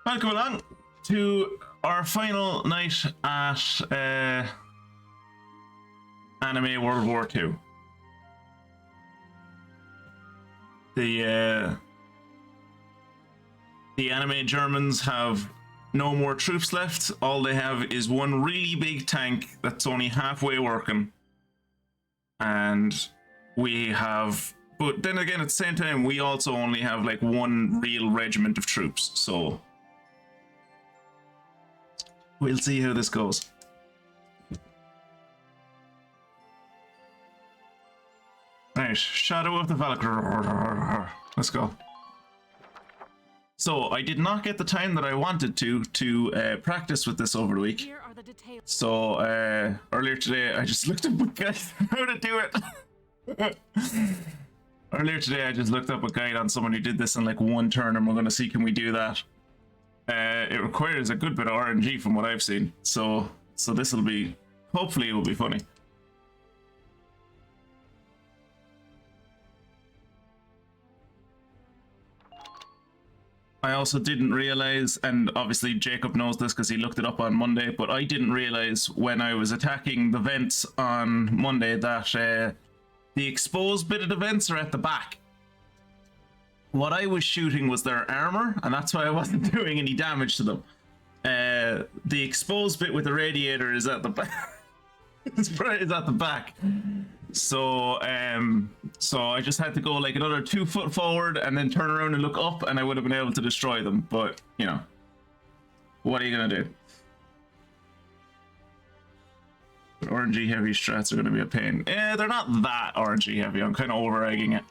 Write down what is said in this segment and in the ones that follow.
Welcome along to our final night at Anime World War II. The anime Germans have no more troops left. All they have is one really big tank that's only halfway working. And we have, but then again, at the same time, we also only have like one real regiment of troops. So we'll see how this goes. Right, Shadow of the Valkyria. Let's go. So I did not get the time that I wanted to practice with this over the week. Here are the details. So earlier today, I just looked up a guide how to do it. Earlier today, I just looked up a guide on someone who did this in like one turn, and we're going to see can we do that. It requires a good bit of RNG from what I've seen. So this will be, hopefully it will be funny. I also didn't realize, and obviously Jacob knows this because he looked it up on Monday, but I didn't realize when I was attacking the vents on Monday that the exposed bit of the vents are at the back. What I was shooting was their armor, and that's why I wasn't doing any damage to them. The exposed bit with the radiator is at the back. It's at the back. So I just had to go like another 2 foot forward and then turn around and look up, and I would have been able to destroy them. But you know, what are you gonna do? But RNG heavy strats are gonna be a pain. They're not that RNG heavy. I'm kind of over egging it.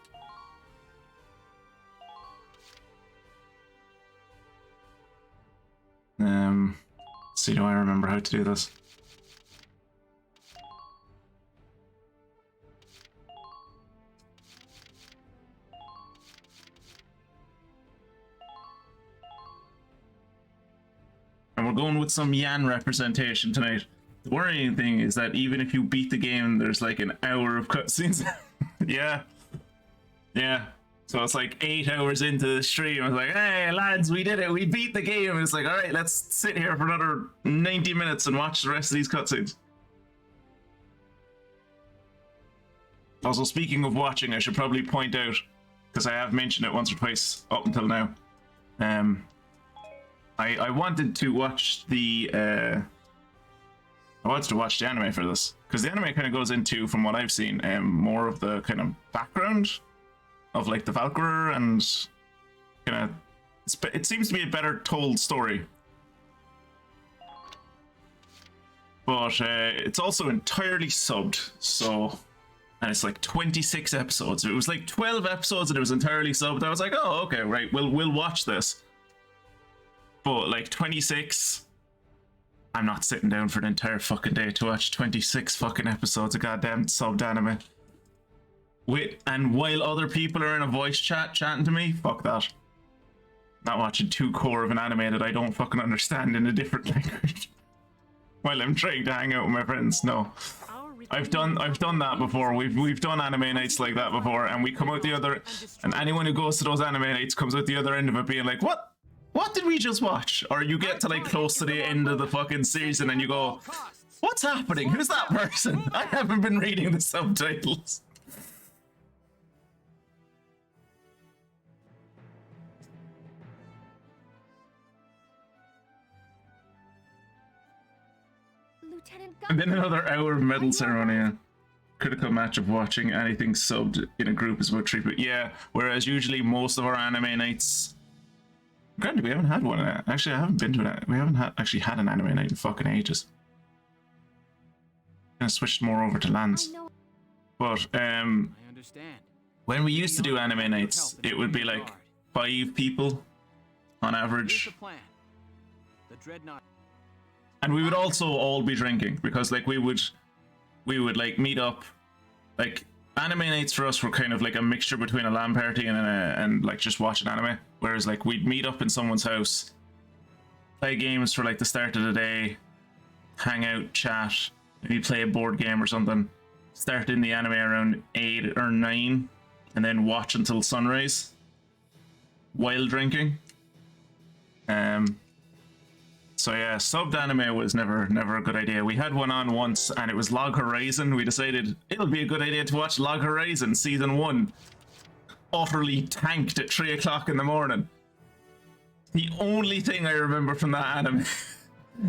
Let's see, do I remember how to do this? And we're going with some Yan representation tonight. The worrying thing is that even if you beat the game, there's like an hour of cutscenes. Yeah. So it's like 8 hours into the stream. I was like, hey lads, we did it. We beat the game. And it's like, all right, let's sit here for another 90 minutes and watch the rest of these cutscenes. Also, speaking of watching, I should probably point out, because I have mentioned it once or twice up until now, I wanted to watch the anime for this, because the anime kind of goes into, from what I've seen, more of the kind of background of like the Valkyria, and kind of it seems to be a better told story. But it's also entirely subbed, so, and it's like 26 episodes. It was like 12 episodes and it was entirely subbed. I was like, oh, okay, right, we'll watch this. But like 26, I'm not sitting down for an entire fucking day to watch 26 fucking episodes of goddamn subbed anime. And while other people are in a voice chat chatting to me, fuck that. Not watching 2 core of an anime that I don't fucking understand in a different language while I'm trying to hang out with my friends. No, I've done that before. We've done anime nights like that before, and we come out the other, and anyone who goes to those anime nights comes out the other end of it being like, what did we just watch? Or you get to like close to the end of the fucking season and you go, what's happening? Who's that person? I haven't been reading the subtitles. And then another hour of medal ceremony. Yeah. Critical match of watching anything subbed in a group is about 3 people. Yeah, whereas usually most of our anime nights, granted, we haven't had one. Actually, I haven't been to it. We haven't actually had an anime night in fucking ages. I switched more over to LANs. But I understand. When we used to do anime nights, it would be like 5 people on average. And we would also all be drinking, because like we would like meet up. Like anime nights for us were kind of like a mixture between a LAN party and like just watching anime. Whereas like we'd meet up in someone's house, play games for like the start of the day, hang out, chat, maybe play a board game or something, start in the anime around 8 or 9, and then watch until sunrise while drinking. So yeah, subbed anime was never a good idea. We had one on once, and it was Log Horizon. We decided it'll be a good idea to watch Log Horizon season 1. Utterly tanked at 3 o'clock in the morning. The only thing I remember from that anime,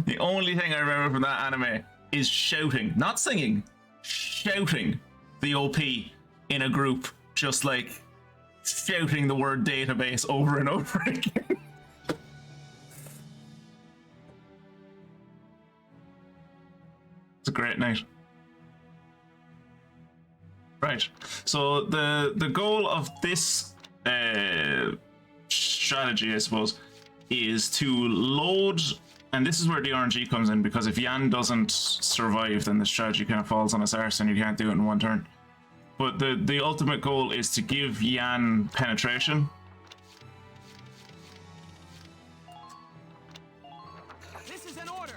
the only thing I remember from that anime is shouting, not singing, shouting the OP in a group, just like shouting the word database over and over again. It's a great night. Right. So the goal of this strategy, I suppose, is to load, and this is where the RNG comes in, because if Yan doesn't survive, then the strategy kind of falls on his arse and you can't do it in one turn. But the ultimate goal is to give Yan penetration. This is an order.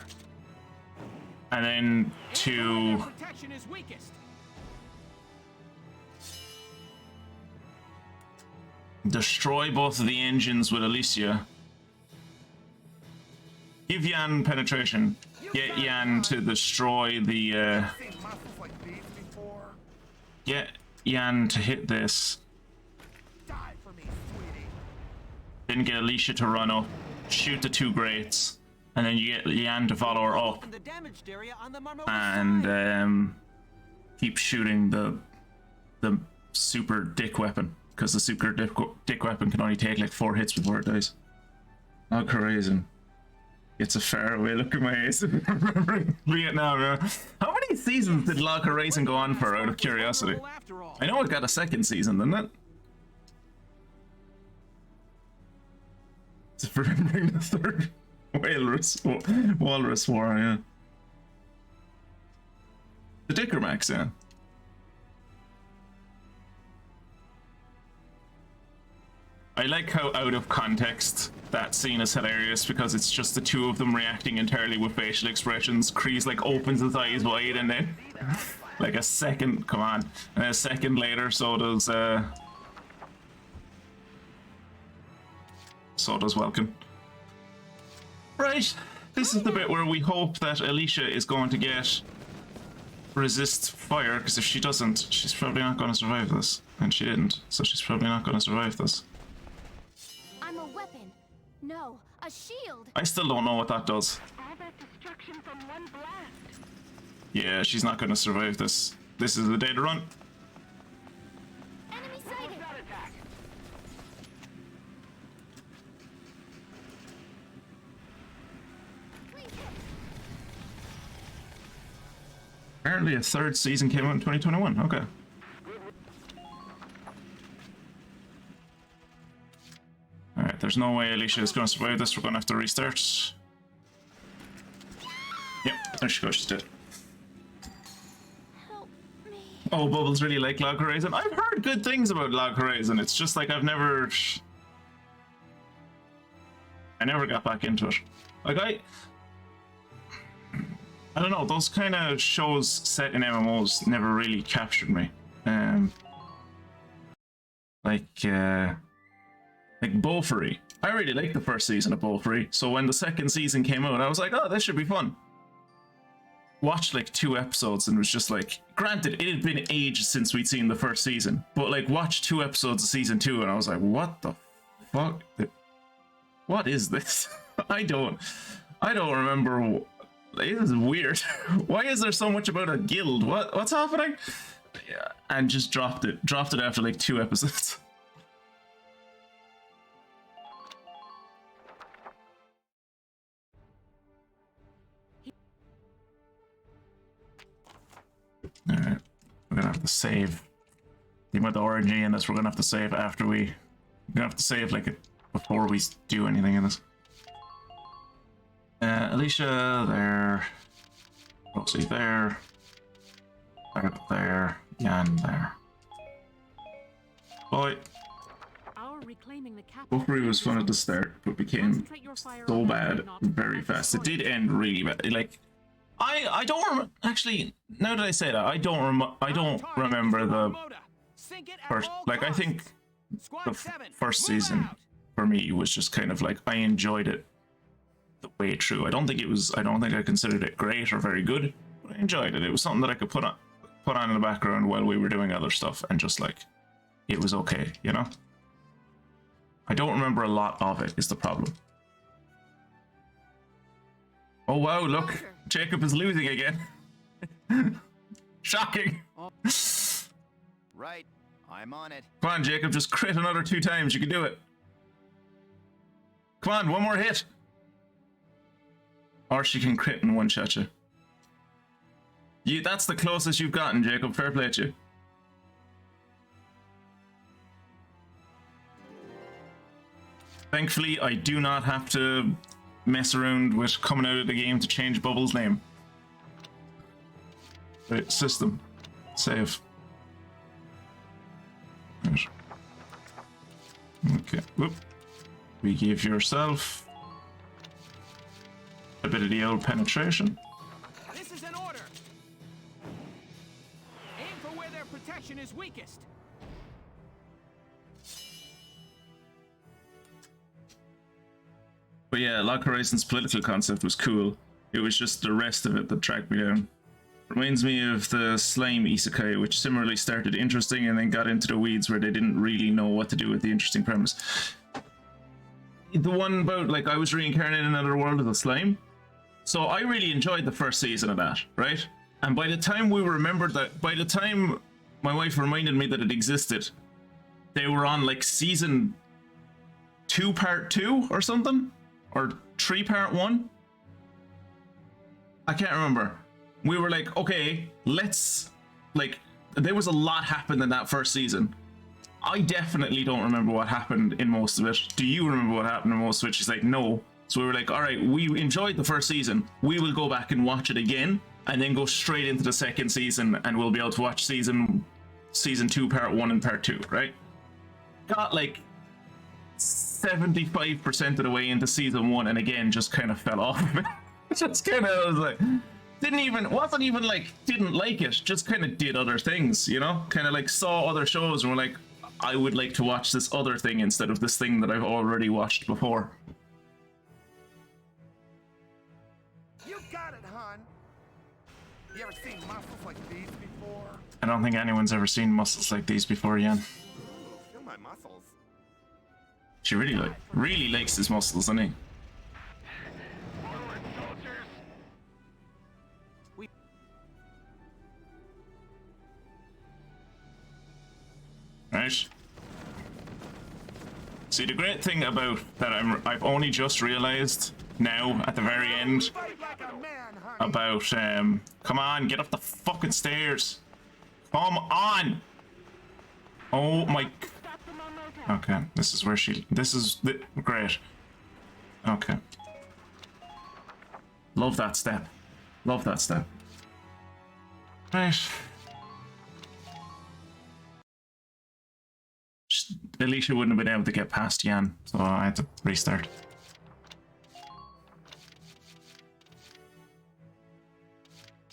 And then to Protection is weakest. destroy both of the engines with Alicia. Give Yan penetration. Get Yan to destroy the get Yan to hit this. Then get Alicia to run up, shoot the 2 grates, and then you get Yan to follow her up and keep shooting the super dick weapon, because the super dick weapon can only take like 4 hits before it dies. Log Horizon. It's a faraway look at my ace. Remembering Vietnam. How many seasons did Log Horizon go on for, out of curiosity? I know it got a 2nd season, didn't it? It's remembering the 3rd Walrus War, yeah. The Dicker Max, yeah. I like how out of context that scene is hilarious, because it's just the 2 of them reacting entirely with facial expressions. Kreese like opens his eyes wide, and then like a second, come on, and a second later so does Welkin. Right, this is the bit where we hope that Alicia is going to get resist fire, because if she doesn't, she's probably not going to survive this, and she didn't, so she's probably not going to survive this. No, a shield. I still don't know what that does. All that destruction from one blast. Yeah, she's not going to survive this. This is the day to run. Enemy sighted. Apparently a 3rd season came out in 2021. Okay. Alright, there's no way Alicia is going to survive this. We're going to have to restart. Yep, there she goes. She's dead. Help me. Oh, Bubbles really like Log Horizon. I've heard good things about Log Horizon. It's just like I never got back into it. Like I don't know, those kind of shows set in MMOs never really captured me. Like Valkyria. I really liked the 1st season of Valkyria, so when the 2nd season came out, I was like, oh, this should be fun. Watched like 2 episodes and was just like, granted, it had been ages since we'd seen the 1st season, but like watched 2 episodes of season 2 and I was like, what the fuck? What is this? I don't remember. This is weird. Why is there so much about a guild? What's happening? Yeah, and just dropped it after like 2 episodes. Alright, we're gonna have to save. The amount of RNG in this, we're gonna have to save after we're gonna have to save like before we do anything in this. Alicia there, Rosie there, there, Yan there. Boy. Valkyria was fun at the start, but became so bad very fast. It did end really bad. Like, I don't actually. Now that I say that, I don't remember the first. Like, I think the 1st season for me was just kind of like I enjoyed it the way through. I don't think I considered it great or very good, but I enjoyed it. It was something that I could put on in the background while we were doing other stuff, and just like, it was okay, you know? I don't remember a lot of it, is the problem. Oh wow, look, Jacob is losing again. Shocking. Right, I'm on it. Come on, Jacob, just crit another 2 times. You can do it. Come on, one more hit. Or she can crit and one-shot you. That's the closest you've gotten, Jacob. Fair play to you. Thankfully, I do not have to mess around with coming out of the game to change Bubble's name. Right, system. Save. Right. Okay, whoop. We give yourself a bit of the old penetration. This is an order. Aim for where their protection is weakest. But yeah, Log Horizon's political concept was cool. It was just the rest of it that dragged me down. Reminds me of the Slime Isekai, which similarly started interesting and then got into the weeds where they didn't really know what to do with the interesting premise. The one about, like, I was reincarnated in another world as a slime. So I really enjoyed the first season of that, right? And by the time by the time my wife reminded me that it existed, they were on, like, season 2 part 2 or something? Or 3 part 1? I can't remember. We were like, okay, let's, like, there was a lot happened in that first season. I definitely don't remember what happened in most of it. Do you remember what happened in most of it? She's like, no. So we were like, all right, we enjoyed the first season. We will go back and watch it again, and then go straight into the second season, and we'll be able to watch season 2, part 1 and part 2, right? Got like 75% of the way into season 1, and again, just kind of fell off of it. Just kind of, was like, wasn't even like, didn't like it, just kind of did other things, you know? Kind of like saw other shows and were like, I would like to watch this other thing instead of this thing that I've already watched before. You got it, hon. You ever seen muscles like these before? I don't think anyone's ever seen muscles like these before, Jan. Feel my muscles. She really likes his muscles, doesn't he? Right. See, the great thing about that I've only just realized now at the very end about come on, get up the fucking stairs. Come on. Oh my. Okay, this is where great. Okay. Love that step. Love that step. Right. Alicia wouldn't have been able to get past Jan, so I had to restart.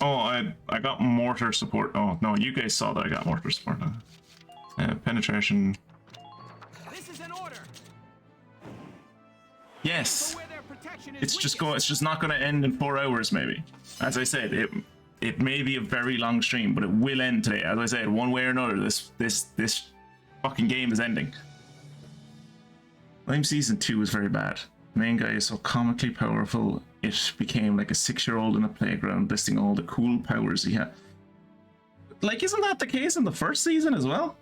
Oh, I got mortar support. Oh no, you guys saw that I got mortar support. Penetration. This is an order. Yes. For where their protection is It's just weakest. It's just not going to end in 4 hours, maybe. As I said, it may be a very long stream, but it will end today. As I said, one way or another, this fucking game is ending. Lime Season 2 was very bad. The main guy is so comically powerful, it became like a 6-year-old in a playground listing all the cool powers he had. Like, isn't that the case in the first season as well?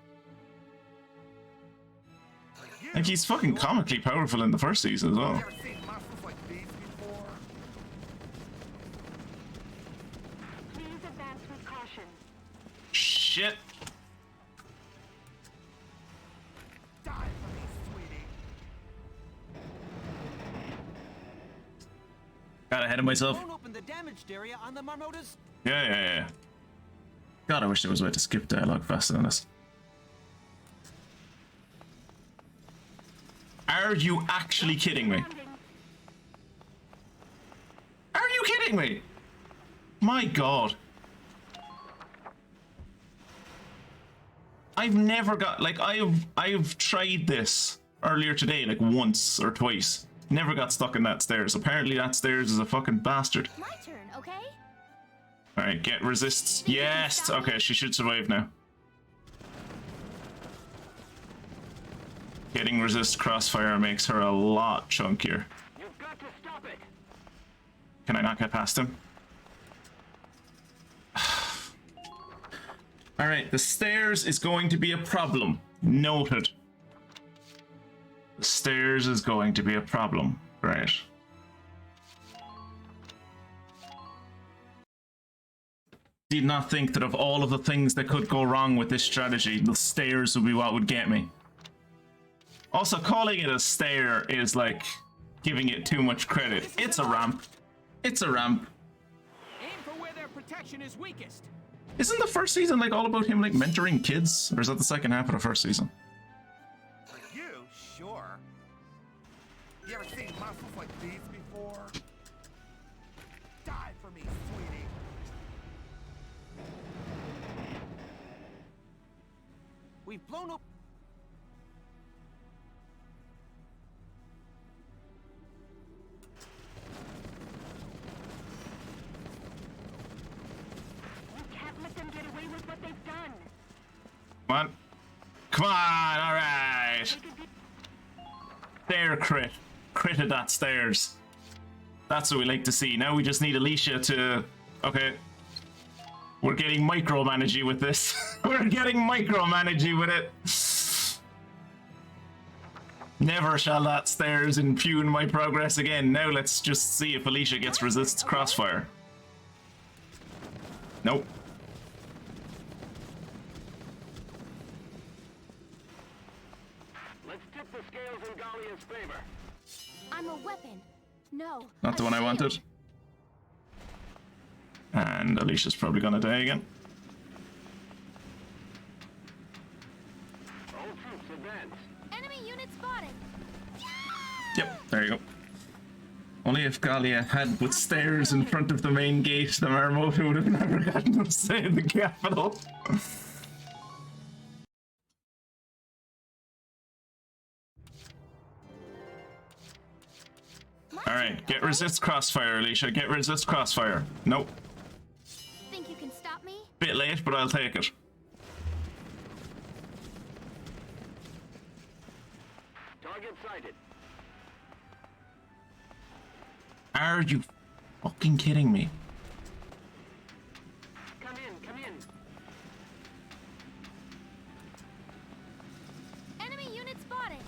Like, he's fucking comically powerful in the first season as well. You ever seen muscles like these before? Please advance with caution. Shit. Die for me, sweetie. Got ahead of myself. Won't open the damaged area on the Marmotas. Yeah. God, I wish there was a way to skip dialogue faster than this. Are you actually kidding me? Are you kidding me? My God. I've never got, like, I've tried this earlier today, like once or twice, Never got stuck in that stairs. Apparently that stairs is a fucking bastard. My turn, okay? Alright, get resists. Yes! Okay, she should survive now. Getting resist crossfire makes her a lot chunkier. You've got to stop it. Can I not get past him? Alright, the stairs is going to be a problem. Noted. The stairs is going to be a problem. Right. Did not think that of all of the things that could go wrong with this strategy, the stairs would be what would get me. Also, calling it a stair is like giving it too much credit. It's a ramp. It's a ramp. Aim for where their protection is weakest. Isn't the first season like all about him like mentoring kids? Or is that the second half of the first season? You? Sure. You ever seen muscles like these before? Die for me, sweetie. We've blown up. You can't let them get away with what they've done. Come on. Come on, alright. Stair crit. Critted that stairs. That's what we like to see. Now we just need Alicia to... Okay. We're getting micromanagey with this. We're getting micromanagey with it. Never shall that stairs impugn my progress again. Now let's just see if Alicia gets resists crossfire. Nope. Let's tip the scales in Gallia's favor. I'm a weapon. No. Not the a one I shield. wanted. And Alicia's probably gonna die again. All troops advance. Enemy unit spotted. Yep, there you go. Only if Gallia had with stairs in front of the main gate, the Marmota would have never gotten to stay in the capital. Alright, get resist crossfire, Alicia. Get resist crossfire. Nope. Think you can stop me? Bit late, but I'll take it. Target sighted. Are you fucking kidding me? Come in, come in. Enemy unit spotted.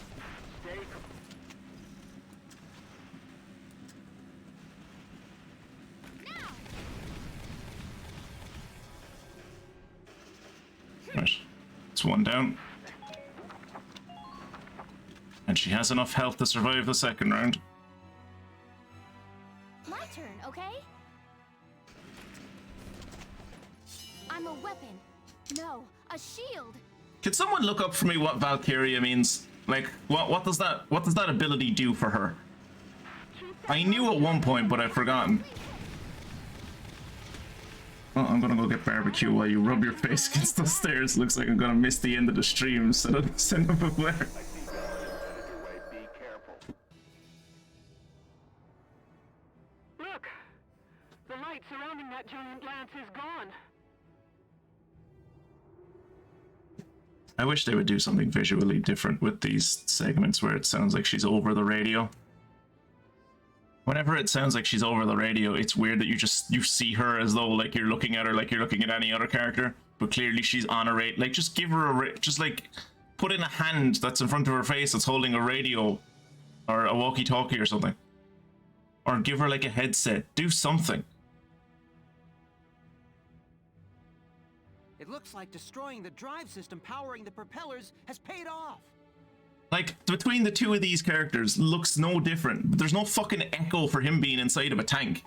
Stay. Now. Right. It's one down. And she has enough health to survive the second round. My turn, okay? I'm a weapon. No, a shield. Could someone look up for me what Valkyria means? Like, what does that ability do for her? I knew at one point, but I've forgotten. Well, I'm gonna go get barbecue while you rub your face against the stairs. Looks like I'm gonna miss the end of the stream, so send up a flare. Be careful. Look! The light surrounding that giant lance is gone. I wish they would do something visually different with these segments where it sounds like she's over the radio. Whenever it sounds like she's over the radio, it's weird that you see her as though like you're looking at her like you're looking at any other character, but clearly she's on a radio. Like, just give her a just like put in a hand that's in front of her face that's holding a radio or a walkie-talkie or something, or give her like a headset. Do something. It looks like destroying the drive system powering the propellers has paid off. Like, between the two of these characters looks no different. There's no fucking echo for him being inside of a tank.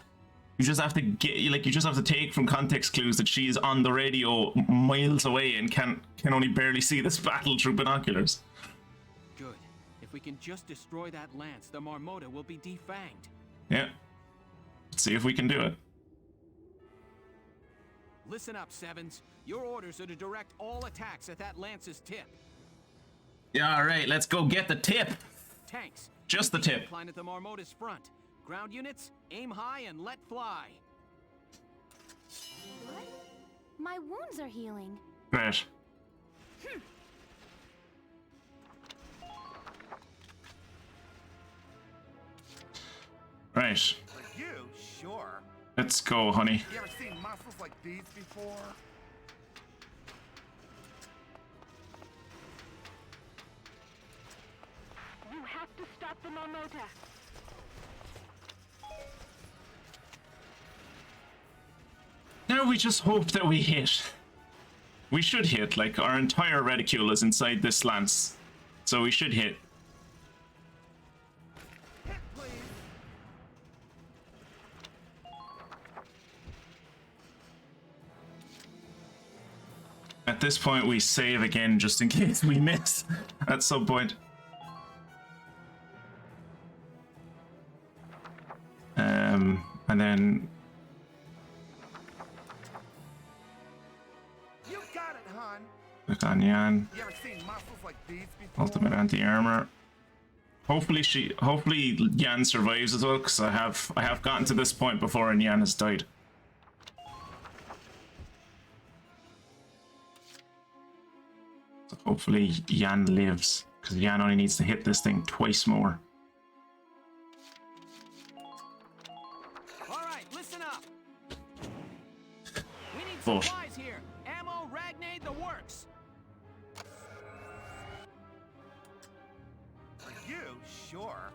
You just have to you just have to take from context clues that she's on the radio miles away and can only barely see this battle through binoculars. Good. If we can just destroy that lance, the Marmota will be defanged. Yeah. Let's see if we can do it. Listen up, Sevens. Your orders are to direct all attacks at that lance's tip. Yeah, alright, let's go get the tip. Tanks, Just the tip. Incline at the Marmota's front. Ground units, aim high and let fly. What? My wounds are healing. Great. Right. For you, sure. Let's go, honey. You ever seen muscles like these before? You have to stop the Marmota. Now we just hope that we hit. We should hit, like, our entire reticule is inside this lance. So we should hit. Hit, please. At this point, we save again just in case we miss at some point. And then You got it, hon. click on Yan, You ever seen muscles like these before? ultimate anti-armor. Hopefully Yan survives as well, because I have gotten to this point before and Yan has died. So hopefully Yan lives, because Yan only needs to hit this thing twice more. All right, listen up. We need But supplies here. Ammo, ragnade, the works. For you, sure.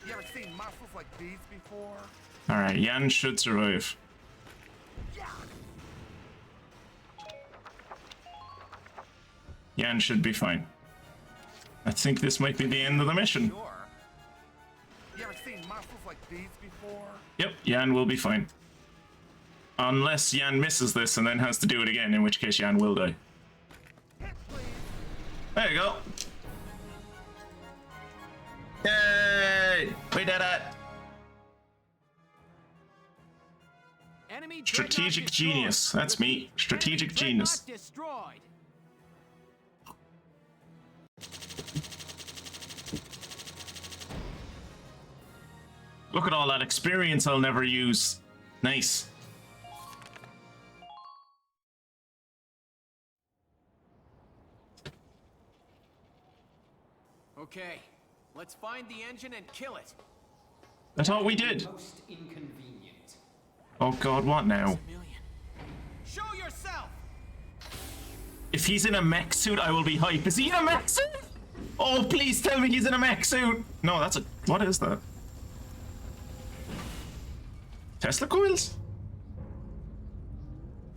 You ever seen muscles like these before? alright, Yan should survive. Yeah. Yan should be fine. I think this might be the end of the mission. Sure. You ever seen muscles like these before? Yep, Yan will be fine. Unless Yan misses this and then has to do it again, in which case Yan will die. Hit, please. There you go. Yay! We did it! Enemy Strategic dreadnought genius. destroyed. That's me. Strategic Enemy genius. dreadnought destroyed. Look at all that experience I'll never use. Nice. Okay, let's find the engine and kill it. I thought we did. Most inconvenient. Oh god, what now? Maximillian, show yourself. If he's in a mech suit, I will be hype. Is he in a mech suit? Oh, please tell me he's in a mech suit. No, that's a... What is that? Tesla coils?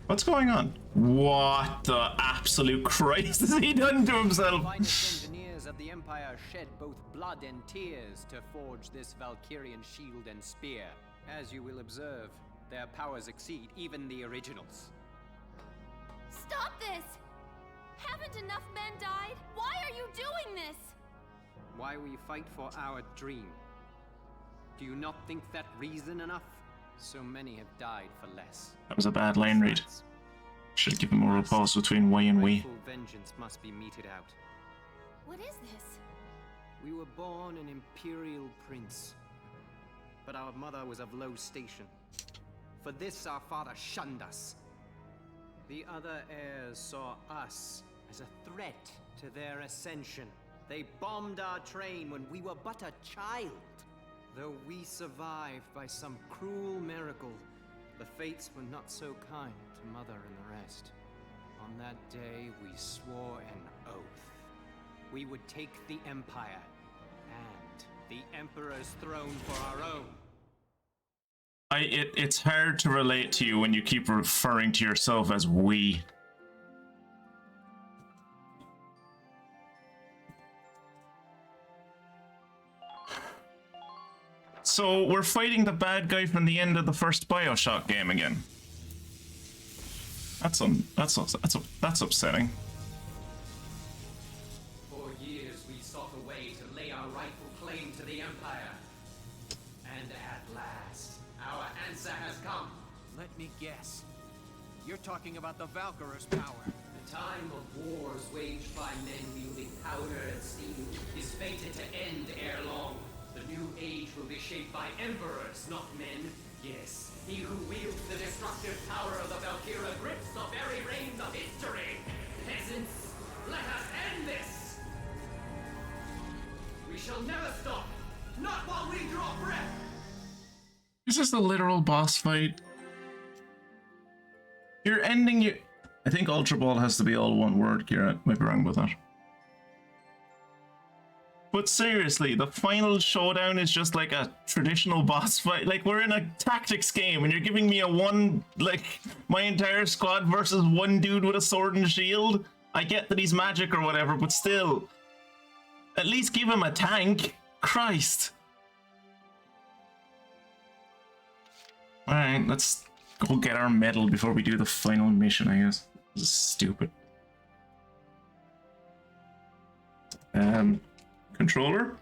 What's going on? What the absolute Christ has he done to himself? Finest engineers of the Empire shed both blood and tears to forge this Valkyrian shield and spear. As you will observe, their powers exceed even the originals. Stop this! Haven't enough men died? Why are you doing this? Why we fight for our dream? Do you not think that reason enough? So many have died for less. That was a bad lane read. Should have given more pause between we and we. Rightful vengeance must be meted out. What is this? We were born an imperial prince, but our mother was of low station. For this our father shunned us. The other heirs saw us as a threat to their ascension. They bombed our train when we were but a child. Though we survived by some cruel miracle, the fates were not so kind to Mother and the rest. On that day, we swore an oath. We would take the Empire and the Emperor's throne for our own. It's hard to relate to you when you keep referring to yourself as we. So we're fighting the bad guy from the end of the first BioShock game again. That's upsetting. For years we sought a way to lay our rightful claim to the Empire. And at last, our answer has come. Let me guess. You're talking about the Valkyrier's power. time of wars waged by men wielding powder and steel is fated to end ere long. The new age will be shaped by emperors, not men. Yes, he who wields the destructive power of the Valkyria grips the very reins of history. Peasants, let us end this! We shall never stop, not while we draw breath! Is this the literal boss fight? You're ending your... I think Ultra Ball has to be all one word, Kira. Might be wrong about that. But seriously, the final showdown is just like a traditional boss fight. Like, we're in a tactics game and you're giving me a one, like, my entire squad versus one dude with a sword and a shield. I get that he's magic or whatever, but still. At least give him a tank. Christ. Alright, let's go get our medal before we do the final mission, I guess. This is stupid. Controller?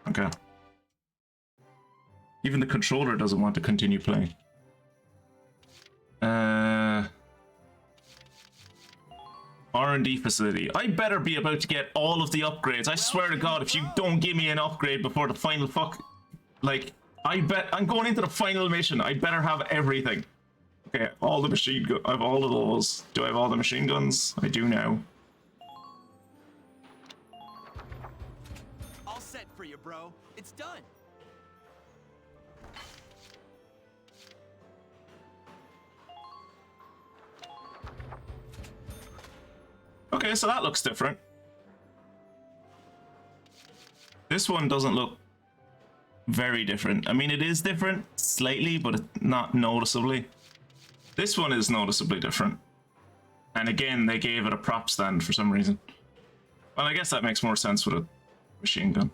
Okay. Even the controller doesn't want to continue playing. R&D facility. I better be about to get all of the upgrades. I swear to God, if you don't give me an upgrade before the final like, I bet I'm going into the final mission. I better have everything. Okay, all the machine gun. I have all of those. Do I have all the machine guns? I do now. All set for you, bro. It's done. Okay, so that looks different. This one doesn't look very different. I mean, it is different slightly, but not noticeably. This one is noticeably different. And again, they gave it a prop stand for some reason. Well, I guess that makes more sense with a machine gun.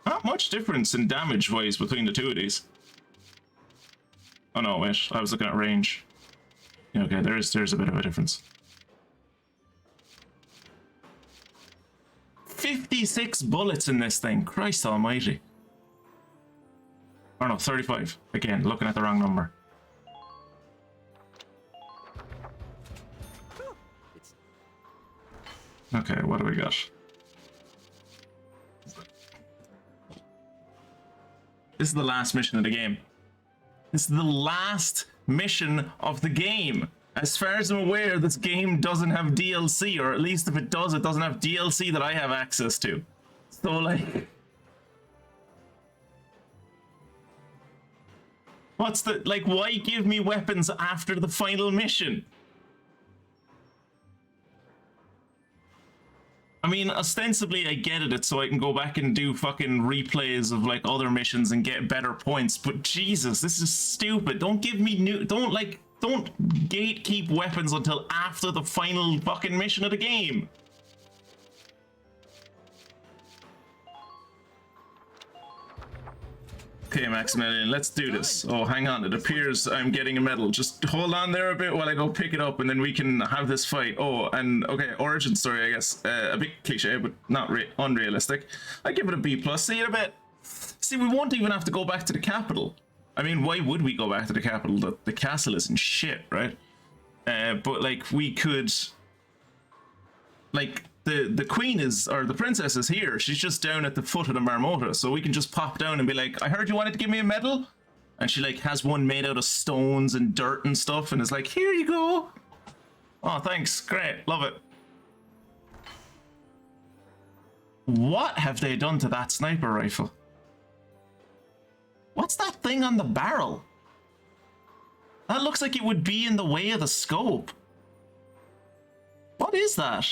Not much difference in damage-wise between the two of these. Oh no, wait, I was looking at range. Okay, there's a bit of a difference. 56 bullets in this thing, Christ almighty. Oh no, 35. Again, looking at the wrong number. Okay, what do we got? This is the last mission of the game. This is the last mission of the game. As far as I'm aware, this game doesn't have DLC, or at least if it does, it doesn't have DLC that I have access to. So, like... What's the... Like, why give me weapons after the final mission? I mean, ostensibly I get it, it's so I can go back and do fucking replays of, like, other missions and get better points, but Jesus, this is stupid. Don't give me new... Don't gatekeep weapons until after the final fucking mission of the game. Okay, Maximillian, let's do this. Oh, hang on, it appears I'm getting a medal. Just hold on there a bit while I go pick it up, and then we can have this fight. Oh, and okay, origin story, I guess. A bit cliche, but not unrealistic. I give it a B+. See you in a bit. See, we won't even have to go back to the capital. I mean, why would we go back to the capital? The castle isn't shit, right? But, like, we could... Like... The queen is, or the princess is here. She's just down at the foot of the Marmota, so we can just pop down and be like, I heard you wanted to give me a medal? And she, like, has one made out of stones and dirt and stuff, and is like, here you go. Oh, thanks. Great. Love it. What have they done to that sniper rifle? What's that thing on the barrel? That looks like it would be in the way of the scope. What is that?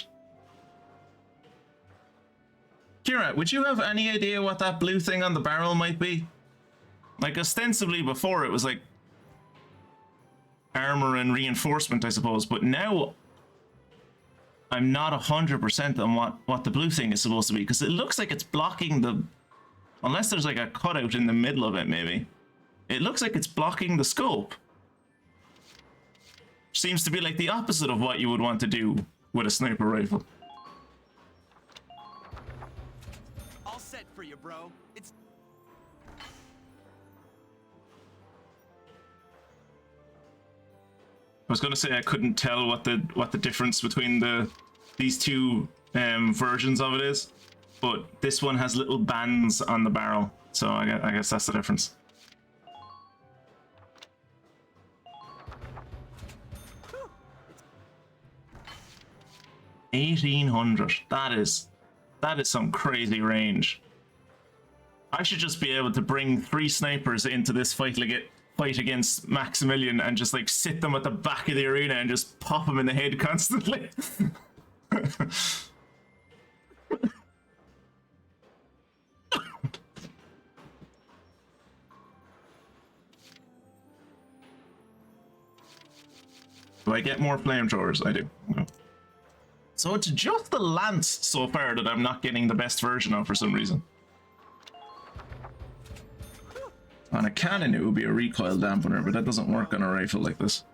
Kira, would you have any idea what that blue thing on the barrel might be? Like, ostensibly before it was like armor and reinforcement, I suppose, but now I'm not 100% on what the blue thing is supposed to be, because it looks like it's blocking the... Unless there's like a cutout in the middle of it, maybe. It looks like it's blocking the scope. Seems to be like the opposite of what you would want to do with a sniper rifle. bro. It's I was gonna say I couldn't tell what the difference between these two versions of it is, but this one has little bands on the barrel, so I guess that's the difference. 1800. That is some crazy range. I should just be able to bring 3 snipers into this fight against Maximillian and just like sit them at the back of the arena and just pop them in the head constantly. Do I get more flamethrowers? I do. No. So it's just the lance so far that I'm not getting the best version of for some reason. On a cannon it would be a recoil dampener, but that doesn't work on a rifle like this.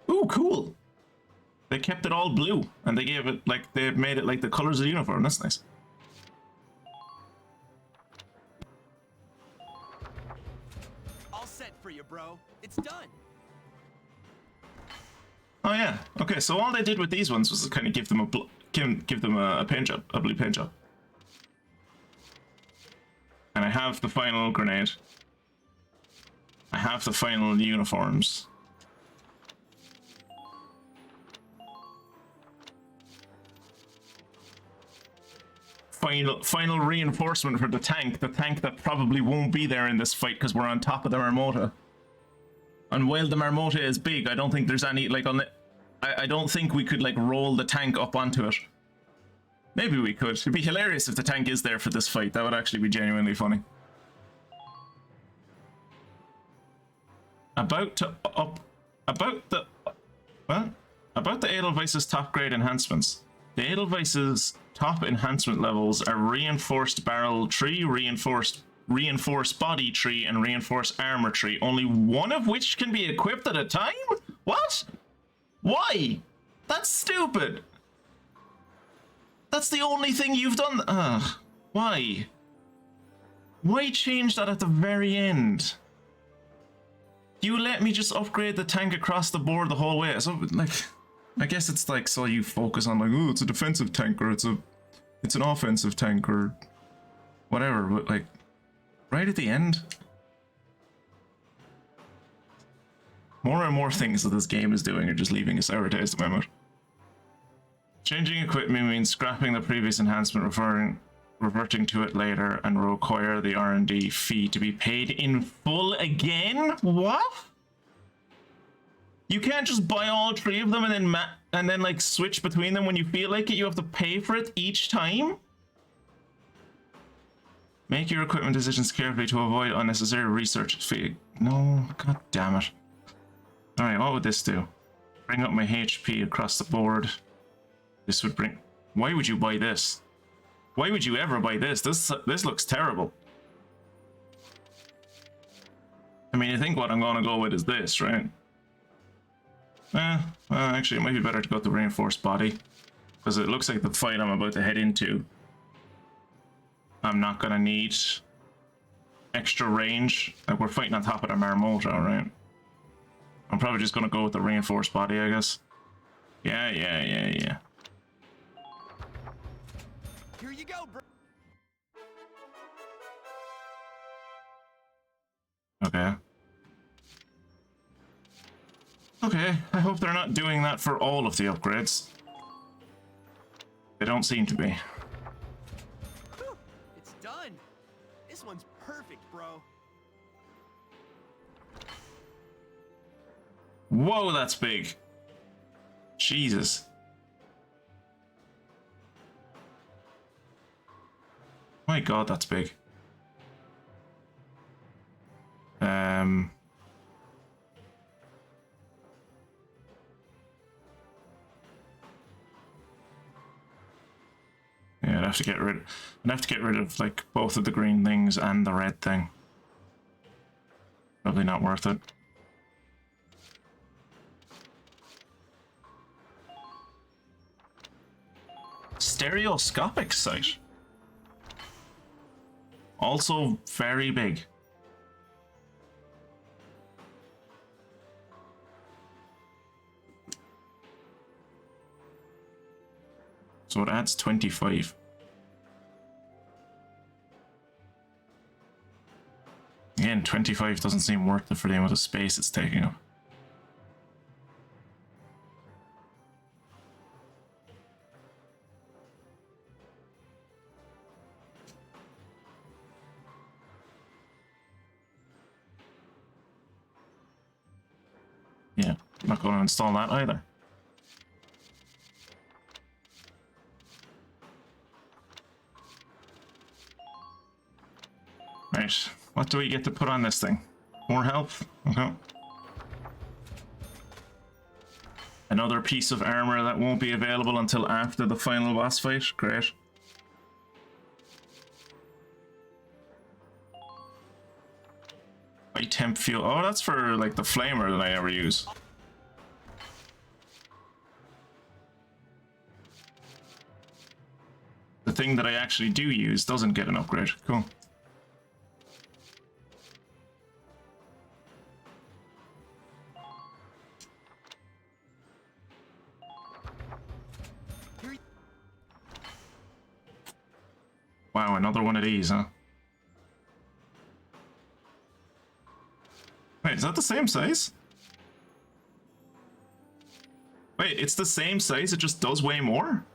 Ooh, cool! They kept it all blue, and they gave it, like, they made it like the colors of the uniform. That's nice. all set for you, bro. It's done. Oh yeah. Okay, so all they did with these ones was to kind of give them a paint job, a blue paint job. And I have the final grenade. I have the final uniforms. Final reinforcement for the tank that probably won't be there in this fight because we're on top of the Marmota. And while the Marmota is big, I don't think there's any, like, I don't think we could, like, roll the tank up onto it. Maybe we could. It'd be hilarious if the tank is there for this fight. That would actually be genuinely funny. About the Edelweiss's top grade enhancements. The Edelweiss's top enhancement levels are reinforced barrel tree, reinforced body tree, and reinforced armor tree, only one of which can be equipped at a time? What? Why? That's stupid. That's the only thing you've done. Ugh. Why? Why change that at the very end? You let me just upgrade the tank across the board the whole way. So, like, I guess it's like, so you focus on, like, oh, it's a defensive tank, or it's an offensive tank, or whatever, but, like, right at the end. More and more things that this game is doing are just leaving a sour taste in my mouth. Changing equipment means scrapping the previous enhancement, reverting to it later, and require the R&D fee to be paid in full again? What? You can't just buy all 3 of them and then like switch between them when you feel like it. You have to pay for it each time? Make your equipment decisions carefully to avoid unnecessary research fee. No, god damn it. Alright, what would this do? Bring up my HP across the board. This would bring... Why would you buy this? Why would you ever buy this? This looks terrible. I mean, I think what I'm gonna go with is this, right? Well, actually, it might be better to go with the reinforced body, because it looks like the fight I'm about to head into, I'm not gonna need extra range. Like, we're fighting on top of the Marmota, right? I'm probably just gonna go with the reinforced body, I guess. Yeah. Here you go, bro. Okay, I hope they're not doing that for all of the upgrades. They don't seem to be. Whew, it's done. This one's perfect, bro. Whoa, that's big. Jesus. My god, that's big. Yeah, I'd have to get rid of like both of the green things and the red thing. Probably not worth it. Stereoscopic sight. Also very big. So it adds 25. Again, 25 doesn't seem worth it for the amount of space it's taking up. Yeah, I'm not going to install that either. Right, what do we get to put on this thing? More health? Okay. Another piece of armor that won't be available until after the final boss fight. Great. High temp fuel. Oh, that's for like the flamer that I ever use. The thing that I actually do use doesn't get an upgrade. Cool. Wow, another one of these, huh? Wait, is that the same size? Wait, it's the same size, it just does way more?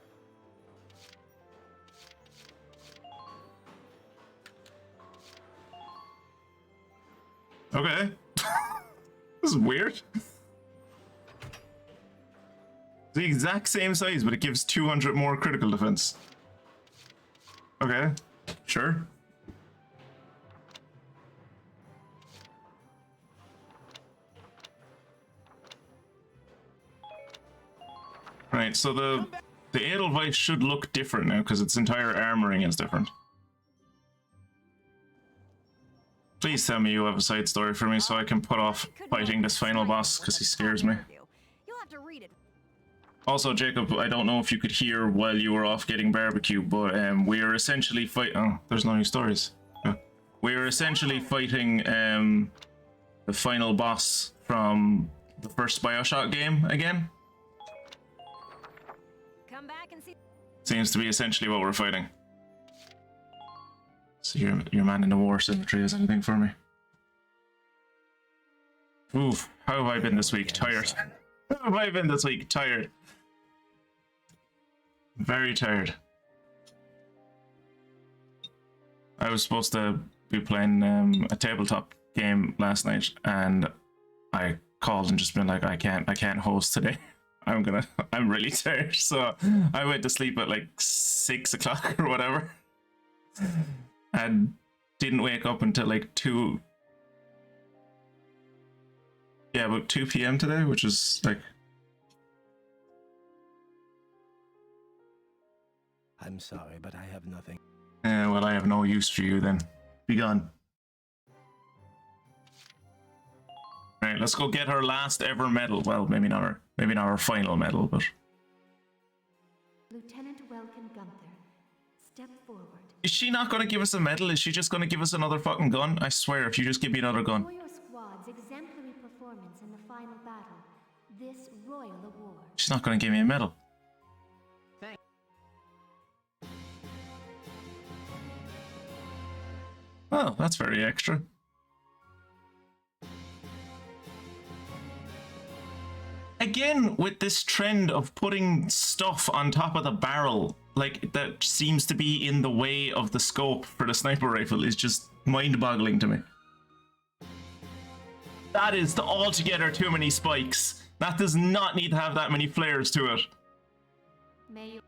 Okay. This is weird. The exact same size, but it gives 200 more critical defense. Okay, sure. Right, so the Edelweiss should look different now because its entire armoring is different. Please tell me you have a side story for me so I can put off fighting this final boss because he scares me. You'll have to read it. Also, Jacob, I don't know if you could hear while you were off getting barbecue, but we are essentially fighting. Oh, there's no new stories. Yeah. We are essentially fighting the final boss from the first BioShock game again. Come back and see. Seems to be essentially what we're fighting. So your man in the war cemetery has anything for me? Oof, how have I been this week? Tired. How have I been this week? Tired. Very tired. I was supposed to be playing a tabletop game last night, and I called and just been like, I can't host today. I'm really tired. So I went to sleep at like 6 o'clock or whatever, and didn't wake up until like 2. Yeah, about 2 p.m. today, which is like. I'm sorry, but I have nothing. Well, I have no use for you then. Be gone. Right, let's go get our last ever medal. Well, maybe not our final medal, but. Lieutenant Welkin Gunther, step forward. Is she not going to give us a medal? Is she just going to give us another fucking gun? I swear, if you just give me another gun. For your squad's exemplary performance in the final battle, this royal award. She's not going to give me a medal. Oh, that's very extra. Again, with this trend of putting stuff on top of the barrel, like, that seems to be in the way of the scope for the sniper rifle, is just mind-boggling to me. That is altogether too many spikes. That does not need to have that many flares to it. May you...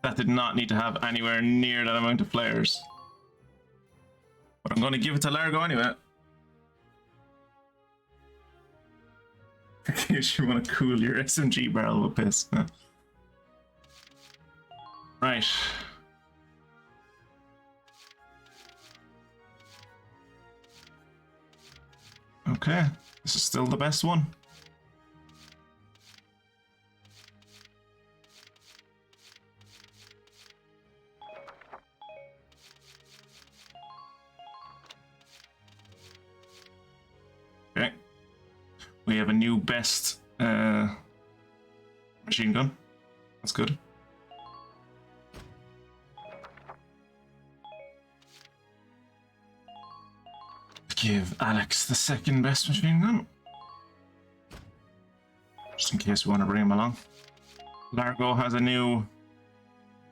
That did not need to have anywhere near that amount of flares. But I'm going to give it to Largo anyway. In case you want to cool your SMG barrel with piss. Huh? Right. Okay. This is still the best one. We have a new best machine gun. That's good. Give Alex the second best machine gun. Just in case we want to bring him along. Largo has a new...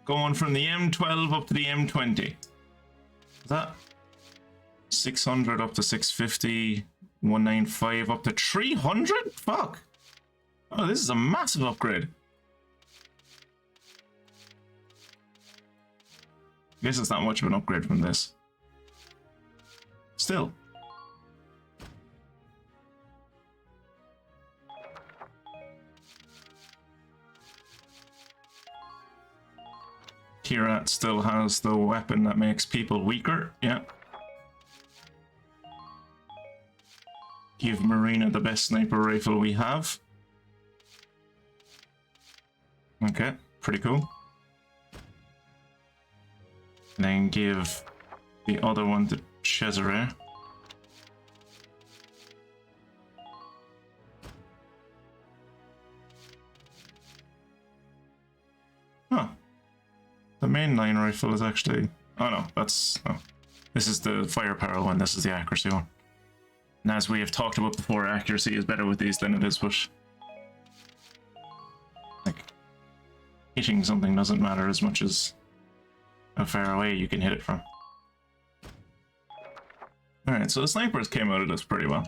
Going from the M12 up to the M20. Is that 600 up to 650, 195 up to 300? Fuck. Oh, this is a massive upgrade. I guess it's not much of an upgrade from this. Still. Kira still has the weapon that makes people weaker, yeah. Give Marina the best sniper rifle we have. Okay, pretty cool. And then give the other one to Cesare. Huh. The mainline rifle is actually... Oh no, that's... Oh. This is the firepower one, this is the accuracy one. And as we have talked about before, accuracy is better with these than it is with... Like... Hitting something doesn't matter as much as how far away you can hit it from. Alright, so the snipers came out of this pretty well.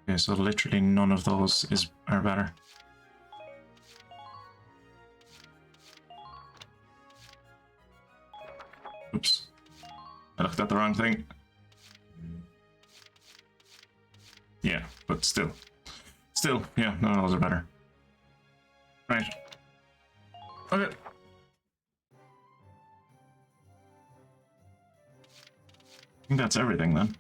Okay, so literally none of those are better. Oops. I looked at the wrong thing. Yeah, but still. Still, yeah, none of those are better. Right. Okay. I think that's everything then.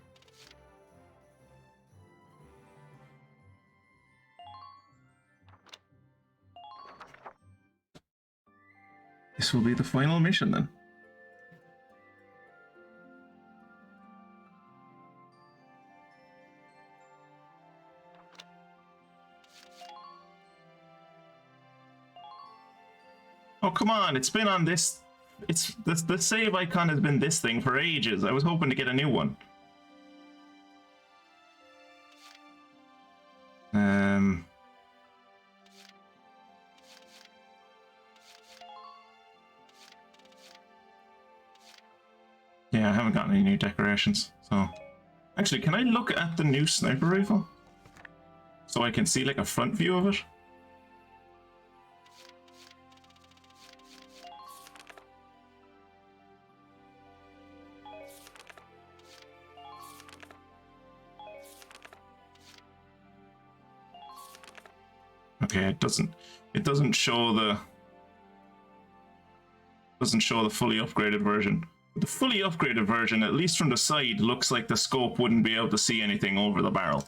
This will be the final mission then. Oh, come on, it's been on this... It's the save icon has been this thing for ages. I was hoping to get a new one. Yeah, I haven't gotten any new decorations, so... Actually, can I look at the new sniper rifle? So I can see, like, a front view of it? Okay, it doesn't show the fully upgraded version. The fully upgraded version, at least from the side, looks like the scope wouldn't be able to see anything over the barrel.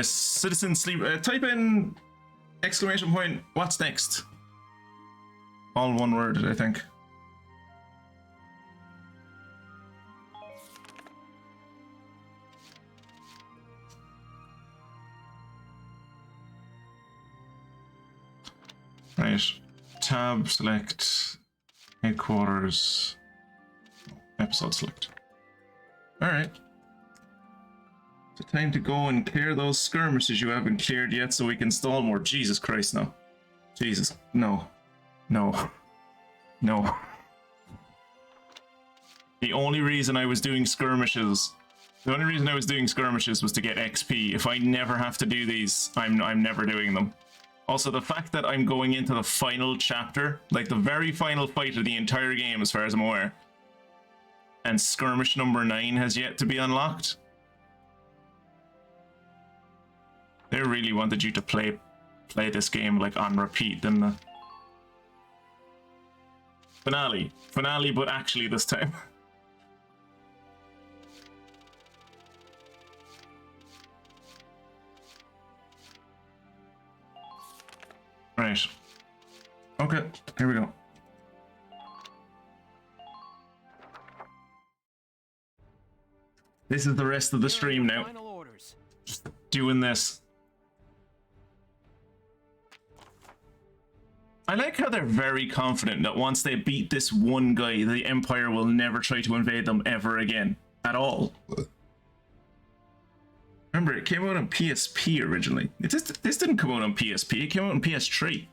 Citizen Sleep, type in exclamation point, what's next? All one word, I think. Right, tab, select, headquarters, episode select. Alright. So time to go and clear those skirmishes you haven't cleared yet so we can stall more. Jesus Christ, no. Jesus, no. No. No. The only reason I was doing skirmishes was to get XP. If I never have to do these, I'm never doing them. Also, the fact that I'm going into the final chapter, like the very final fight of the entire game as far as I'm aware, and skirmish number 9 has yet to be unlocked. They really wanted you to play this game like on repeat, didn't they? Finale, but actually this time. Right. Okay, here we go. This is the rest of the stream now. Final orders. Just doing this. I like how they're very confident that once they beat this one guy, the Empire will never try to invade them ever again. At all. Remember, it came out on PSP originally. This didn't come out on PSP, it came out on PS3. It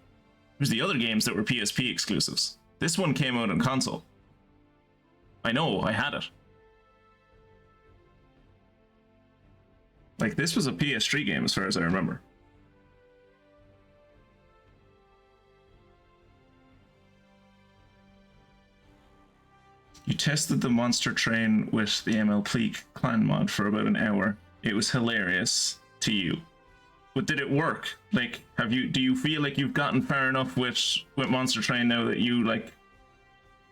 was the other games that were PSP exclusives. This one came out on console. I know, I had it. Like, this was a PS3 game as far as I remember. You tested the monster train with the MLP clan mod for about an hour. It was hilarious to you. But did it work? Like, do you feel like you've gotten far enough with Monster Train now that you, like,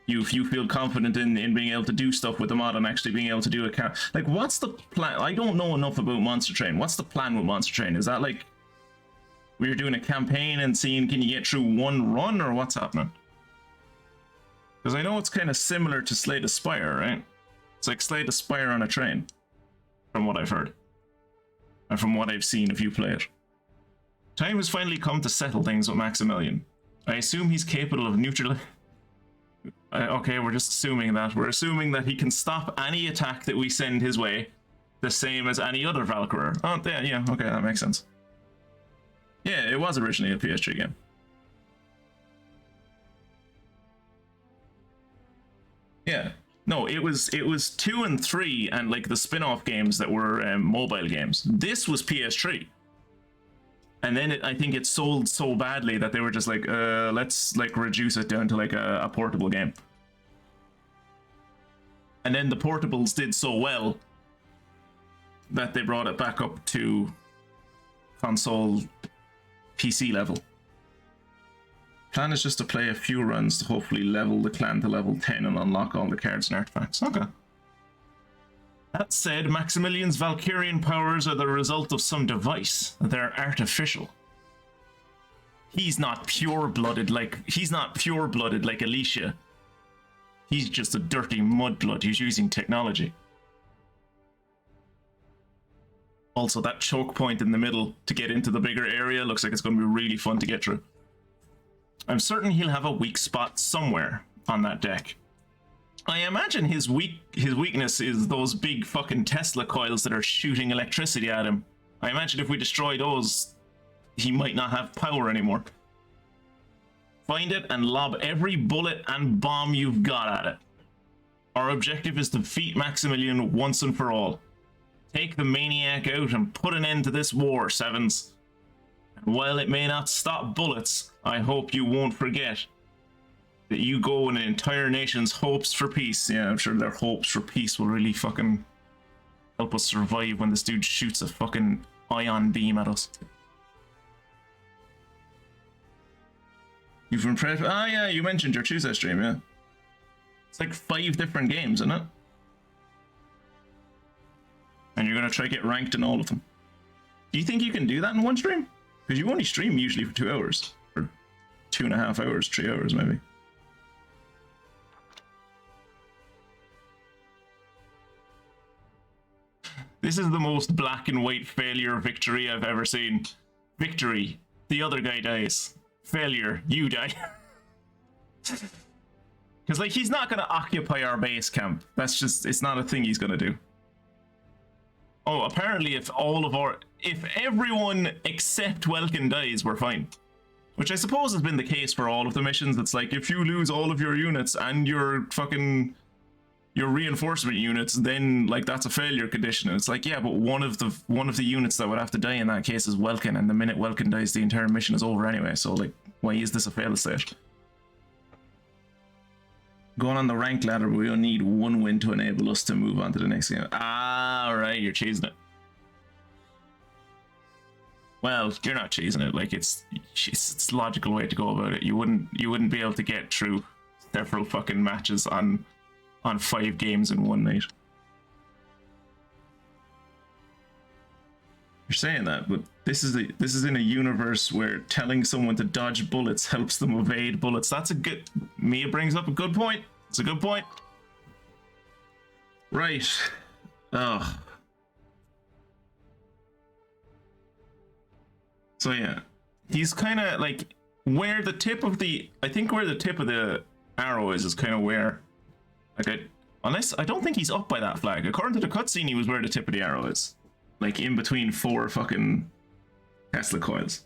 you feel confident in being able to do stuff with the mod and actually being able to do a like, what's the plan? I don't know enough about Monster Train. What's the plan with Monster Train? Is that like we're doing a campaign and seeing can you get through one run, or what's happening? Because I know it's kind of similar to Slay the Spire, right? It's like Slay the Spire on a train, from what I've heard and from what I've seen if you play it. Time has finally come to settle things with Maximillian. I assume he's capable of neutralizing. Okay, we're just assuming that. We're assuming that he can stop any attack that we send his way, the same as any other Valkyria. Oh, yeah, okay, that makes sense. Yeah, it was originally a PS3 game. Yeah, no, it was 2 and 3 and like the spin-off games that were mobile games. This was PS3. And then I think it sold so badly that they were just like, let's like reduce it down to like a portable game. And then the portables did so well that they brought it back up to console PC level. Plan is just to play a few runs to hopefully level the clan to level 10 and unlock all the cards and artifacts. Okay. That said, Maximilian's Valkyrian powers are the result of some device. They're artificial. He's not pure-blooded like Alicia. He's just a dirty mudblood. He's using technology. Also, that choke point in the middle to get into the bigger area looks like it's going to be really fun to get through. I'm certain he'll have a weak spot somewhere on that deck. I imagine his weakness is those big fucking Tesla coils that are shooting electricity at him. I imagine if we destroy those, he might not have power anymore. Find it and lob every bullet and bomb you've got at it. Our objective is to defeat Maximillian once and for all. Take the maniac out and put an end to this war, Sevens. And while it may not stop bullets, I hope you won't forget that you go in an entire nation's hopes for peace. Yeah, I'm sure their hopes for peace will really fucking help us survive when this dude shoots a fucking ion beam at us. You've been prep. Ah, yeah, you mentioned your Tuesday stream, yeah. It's like 5 different games, isn't it? And you're gonna try to get ranked in all of them. Do you think you can do that in one stream? Because you only stream usually for 2 hours. Or 2.5 hours, 3 hours maybe. This is the most black and white failure victory I've ever seen. Victory, the other guy dies. Failure, you die. Because, like, he's not going to occupy our base camp. That's just, it's not a thing he's going to do. Oh, apparently if everyone except Welkin dies, we're fine. Which I suppose has been the case for all of the missions. It's like, if you lose all of your units and your reinforcement units, then like that's a failure condition. And it's like, yeah, but one of the units that would have to die in that case is Welkin, and the minute Welkin dies, the entire mission is over anyway. So like, why is this a fail state? Going on the rank ladder, we will need 1 win to enable us to move on to the next game. Ah, right, you're cheesing it. Well, you're not cheesing it. Like it's a logical way to go about it. You wouldn't be able to get through several fucking matches on 5 games in one night. You're saying that, but this is in a universe where telling someone to dodge bullets helps them evade bullets. That's a good. Mia brings up a good point. It's a good point. Right. Oh. So yeah, he's kind of like where the tip of the. I think where the tip of the arrow is kind of where. Like, unless I don't think he's up by that flag. According to the cutscene, he was where the tip of the arrow is. Like in between 4 fucking Tesla coils.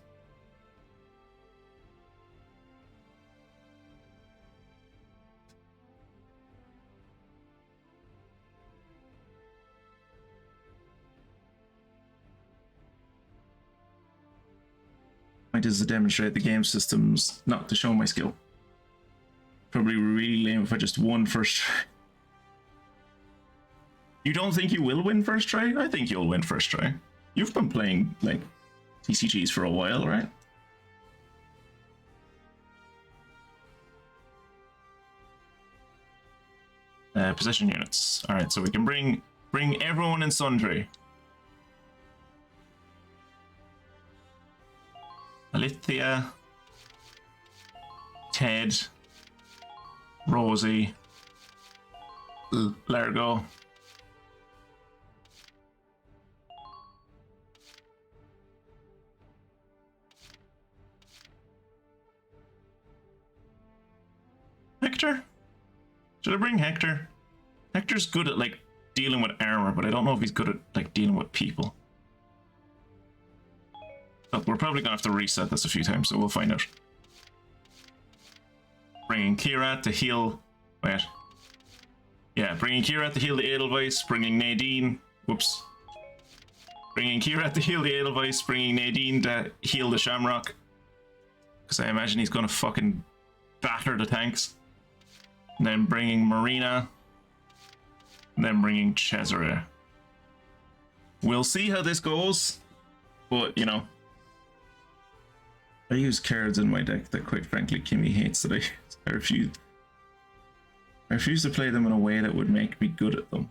Point is to demonstrate the game systems, not to show my skill. Probably really lame if I just won first try. You don't think you will win first try? I think you'll win first try. You've been playing, like, TCGs for a while, right? Position units. Alright, so we can bring everyone in Sundry. Alithia. Ted. Rosie. Largo. Hector? Should I bring Hector? Hector's good at, like, dealing with armor, but I don't know if he's good at, like, dealing with people. Oh, we're probably gonna have to reset this a few times, so we'll find out. Bringing Kira to heal... Wait. Yeah, bringing Kira to heal the Edelweiss, bringing Nadine... Whoops. Bringing Kira to heal the Edelweiss, bringing Nadine to heal the Shamrock. Because I imagine he's gonna fucking batter the tanks. And then bringing Marina. And then bringing Cesare. We'll see how this goes. But, you know. I use cards in my deck that, quite frankly, Kimmy hates that I refuse. I refuse to play them in a way that would make me good at them.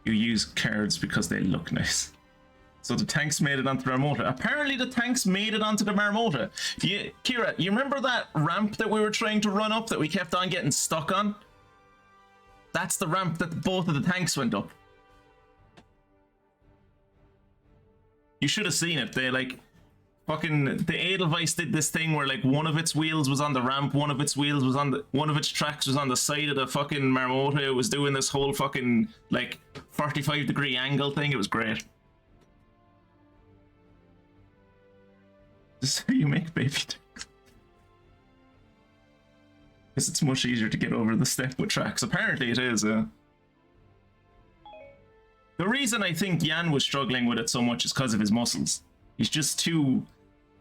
You use cards because they look nice. So the tanks made it onto the Marmota. Apparently the tanks made it onto the Marmota. Kira, you remember that ramp that we were trying to run up that we kept on getting stuck on? That's the ramp that both of the tanks went up. You should have seen it. They, like, fucking, the Edelweiss did this thing where, like, one of its wheels was on the ramp, one of its tracks was on the side of the fucking Marmota. It was doing this whole fucking, like, 45-degree angle thing. It was great. This is how you make baby tanks. Because it's much easier to get over the step with tracks. Apparently it is, The reason I think Jan was struggling with it so much is because of his muscles. He's just too...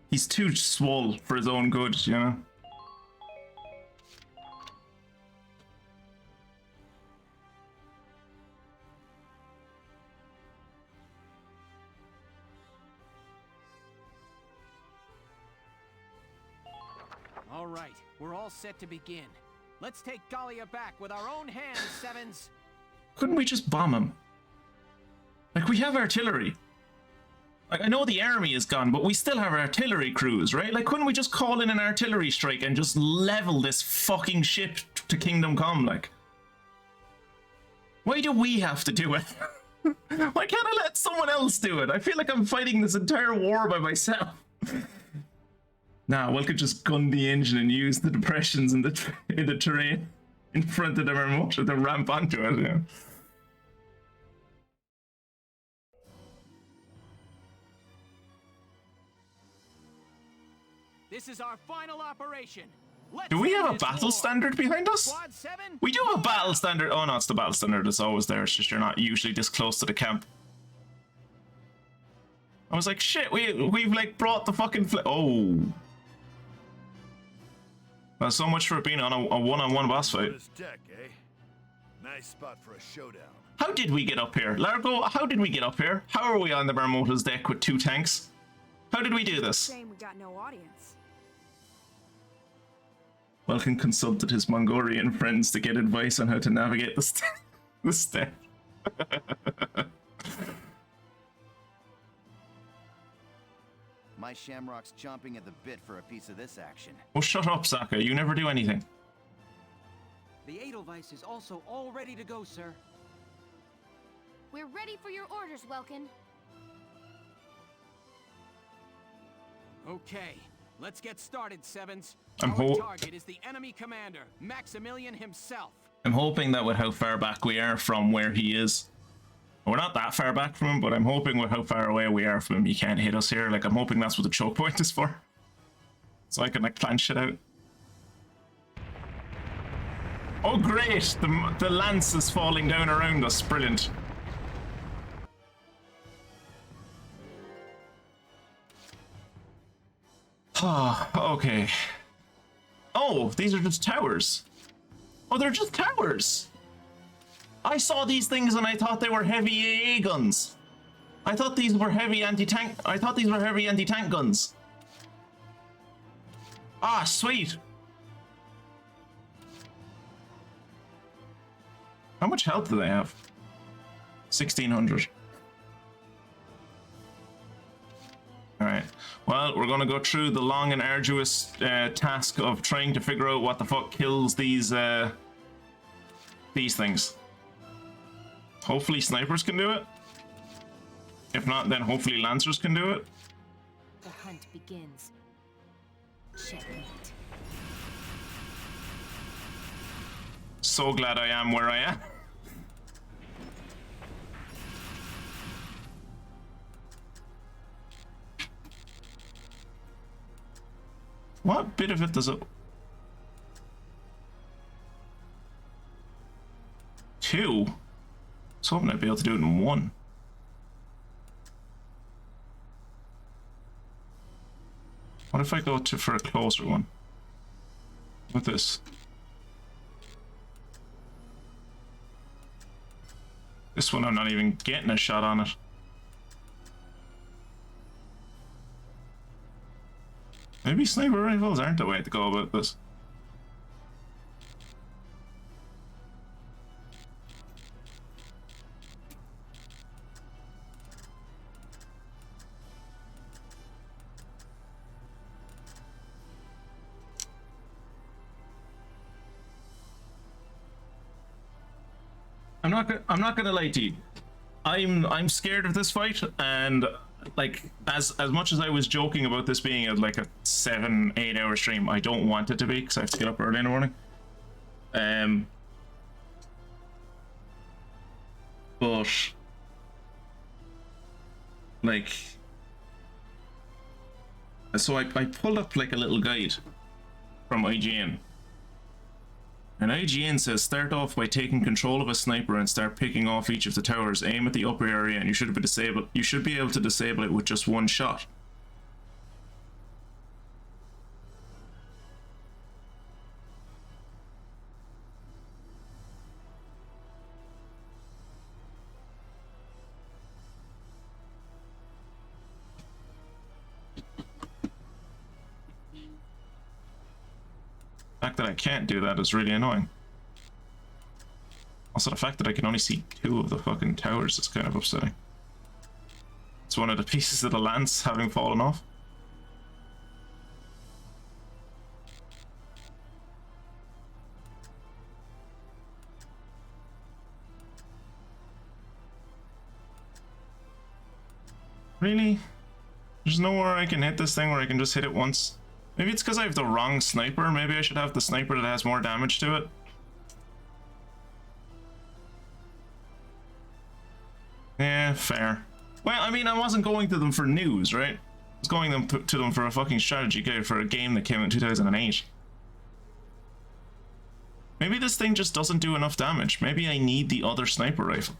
He's too swole for his own good, you know? All right, we're all set to begin. Let's take Gallia back with our own hands, Sevens. Couldn't we just bomb him? Like, we have artillery. Like, I know the army is gone, but we still have artillery crews, right? Like, couldn't we just call in an artillery strike and just level this fucking ship to Kingdom Come, like? Why do we have to do it? Why can't I let someone else do it? I feel like I'm fighting this entire war by myself. Nah, we could just gun the engine and use the depressions in the terrain in front of the Marmota to ramp onto it, yeah. This is our final operation. Do we have a battle standard behind us? We do have a battle standard. Oh no, it's the battle standard that's always there. It's just you're not usually this close to the camp. I was like, shit, we've like brought the fucking oh. Well, so much for it being on a one-on-one boss fight. Deck, eh? Nice spot for a showdown. How did we get up here? Largo, how did we get up here? How are we on the Marmota's deck with 2 tanks? How did we do this? Shame we got no audience. Vulcan consulted his Mongolian friends to get advice on how to navigate the step. My Shamrock's chomping at the bit for a piece of this action. Oh, shut up, Sokka. You never do anything. The Edelweiss is also all ready to go, sir. We're ready for your orders, Welkin. Okay, let's get started, Sevens. I'm Our target is the enemy commander, Maximillian himself. I'm hoping that with how far back we are from where he is, we're not that far back from him, but I'm hoping with how far away we are from him, he can't hit us here. Like, I'm hoping that's what the choke point is for. So I can, like, plan shit out. Oh, great! The lance is falling down around us. Brilliant. Ah, okay. Oh, these are just towers. Oh, they're just towers. I saw these things and I thought they were heavy AA guns. I thought these were heavy anti-tank. I thought these were heavy anti-tank guns. Ah, sweet. How much health do they have? 1,600. Alright. Well, we're gonna go through the long and arduous task of trying to figure out what the fuck kills these things. Hopefully snipers can do it. If not, then hopefully lancers can do it. The hunt begins. Checkmate. So glad I am where I am. What bit of it does it... 2? I was hoping I'd be able to do it in 1. What if I go for a closer one? With this? This one I'm not even getting a shot on it. Maybe sniper rifles aren't the way to go about this. I'm not gonna lie to you. I'm scared of this fight, and like as much as I was joking about this being like a 7-8 hour stream, I don't want it to be because I have to get up early in the morning. But like, so I pulled up like a little guide from IGN. And IGN says start off by taking control of a sniper and start picking off each of the towers. Aim at the upper area and you should be able to disable it with just one shot. The fact that I can't do that is really annoying. Also, the fact that I can only see 2 of the fucking towers is kind of upsetting. It's one of the pieces of the lance having fallen off. Really? There's nowhere I can hit this thing where I can just hit it once? Maybe it's because I have the wrong sniper. Maybe I should have the sniper that has more damage to it. Yeah, fair. Well, I mean, I wasn't going to them for news, right? I was going to them for a fucking strategy guide for a game that came out in 2008. Maybe this thing just doesn't do enough damage. Maybe I need the other sniper rifle.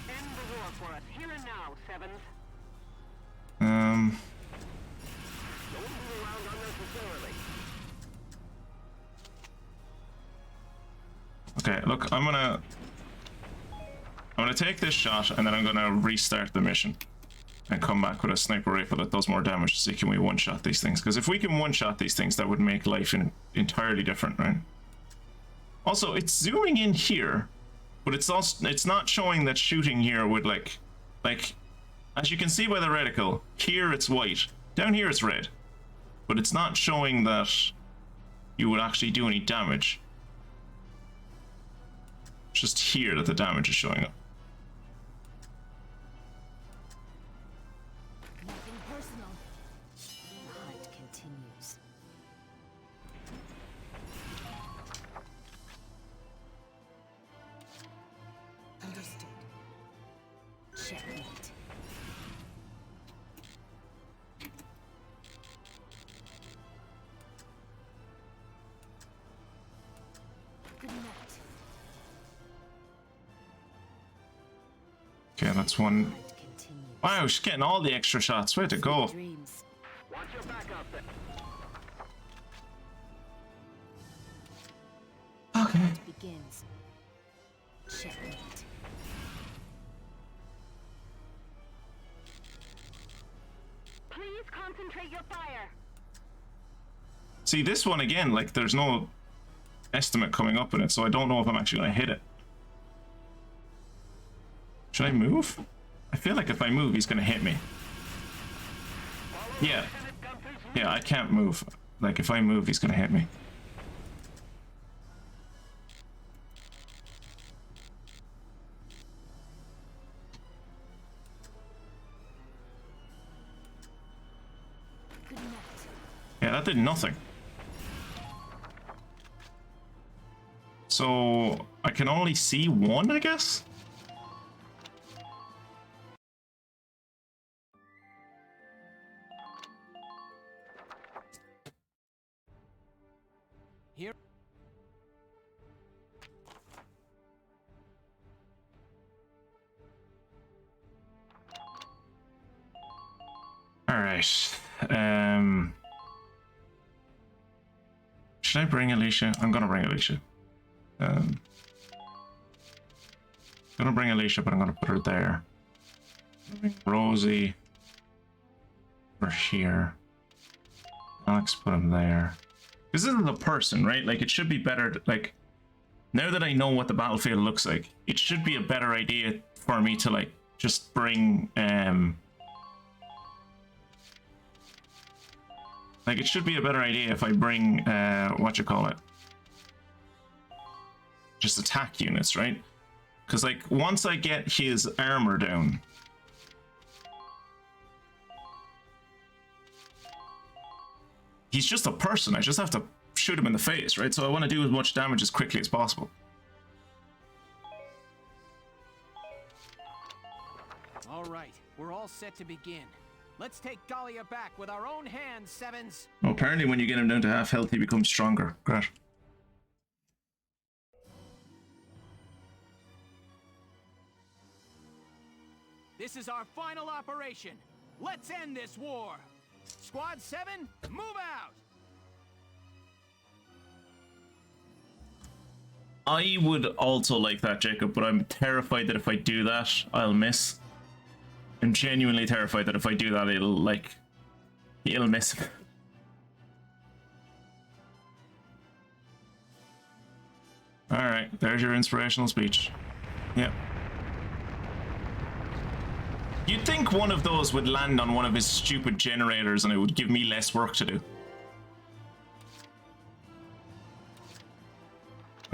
End the war for us here and now, Sevens. Don't move around unnecessarily. Okay, look, I'm gonna take this shot and then I'm gonna restart the mission and come back with a sniper rifle that does more damage to see can we one-shot these things. Because if we can one-shot these things, that would make life entirely different, right? Also, it's zooming in here, but it's not showing that shooting here would like As you can see by the reticle, here it's white. Down here it's red. But it's not showing that you would actually do any damage. It's just here that the damage is showing up. Nothing personal. The hunt continues. Understood. Checkmate. Good night. Okay, that's one. Hunt continues. Wow, she's getting all the extra shots. Way to go. Dreams. Watch your back out there. Okay. Hunt begins. Checkmate. Please concentrate your fire. See, this one again, like, there's no estimate coming up in it, so I don't know if I'm actually going to hit it. Should I move? I feel like if I move, he's going to hit me. Yeah. Yeah, I can't move. Like, if I move, he's going to hit me. Good night. Yeah, that did nothing. So, I can only see one, I guess? Here. Alright. Should I bring Alicia? I'm gonna bring Alicia. I'm gonna bring Alicia, but I'm gonna put her there. Bring Rosie over here. Alex, put him there. This isn't a person, right? Like, it should be better to, like, now that I know what the battlefield looks like, it should be a better idea for me to, like, just bring, like, it should be a better idea if I bring, just attack units, right? Because, like, once I get his armor down, he's just a person. I just have to shoot him in the face, right? So I want to do as much damage as quickly as possible. All right, we're all set to begin. Let's take Galia back with our own hands, Sevens. Well, apparently when you get him down to half health, he becomes stronger. Great. This is our final operation. Let's end this war. Squad 7, move out! I would also like that, Jacob, but I'm terrified that if I do that, I'll miss. I'm genuinely terrified that if I do that, it'll miss. Alright, there's your inspirational speech. Yep. You'd think one of those would land on one of his stupid generators and it would give me less work to do.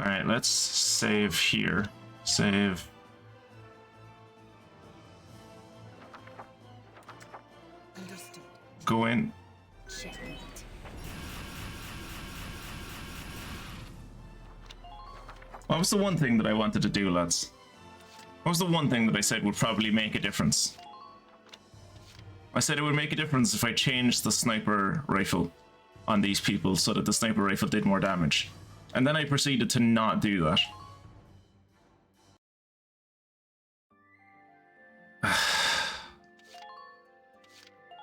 Alright, let's save here. Save. Understood. Go in. Checkmate. What was the one thing that I wanted to do, lads? What was the one thing that I said would probably make a difference? I said it would make a difference if I changed the sniper rifle on these people so that the sniper rifle did more damage. And then I proceeded to not do that.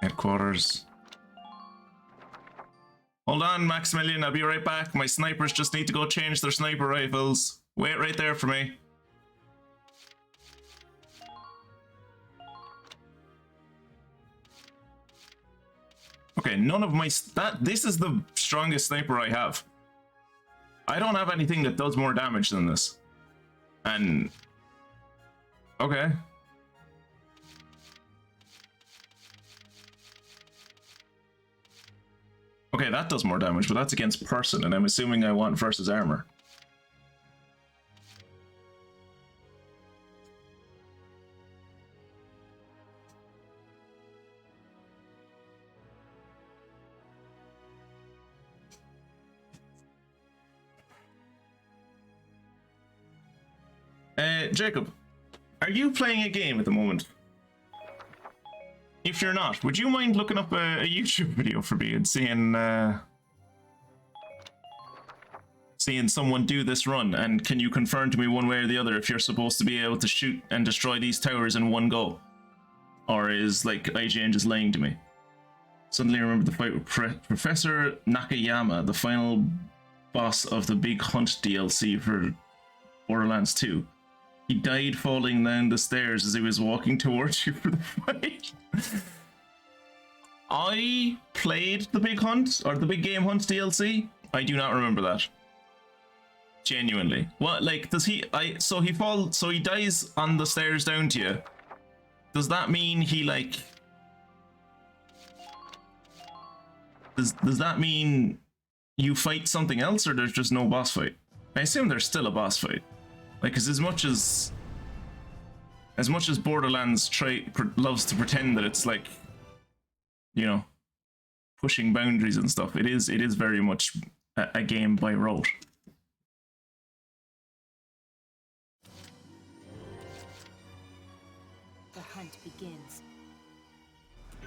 Headquarters. Hold on, Maximillian, I'll be right back. My snipers just need to go change their sniper rifles. Wait right there for me. Okay, none of my... This is the strongest sniper I have. I don't have anything that does more damage than this. And... Okay. Okay, that does more damage, but that's against person, and I'm assuming I want versus armor. Jacob, are you playing a game at the moment? If you're not, would you mind looking up a YouTube video for me and seeing someone do this run? And can you confirm to me one way or the other if you're supposed to be able to shoot and destroy these towers in one go? Or is like IGN just lying to me? Suddenly I remember the fight with Professor Nakayama, the final boss of the Big Hunt DLC for Borderlands 2. He died falling down the stairs as he was walking towards you for the fight. I played the Big Hunt, or the Big Game Hunt DLC. I do not remember that. Genuinely. What, like, does he, so he dies on the stairs down to you. Does that mean he, like, does that mean you fight something else, or there's just no boss fight? I assume there's still a boss fight. Like, because as much as Borderlands loves to pretend that it's like, you know, pushing boundaries and stuff, it is very much a game by rote. The hunt begins.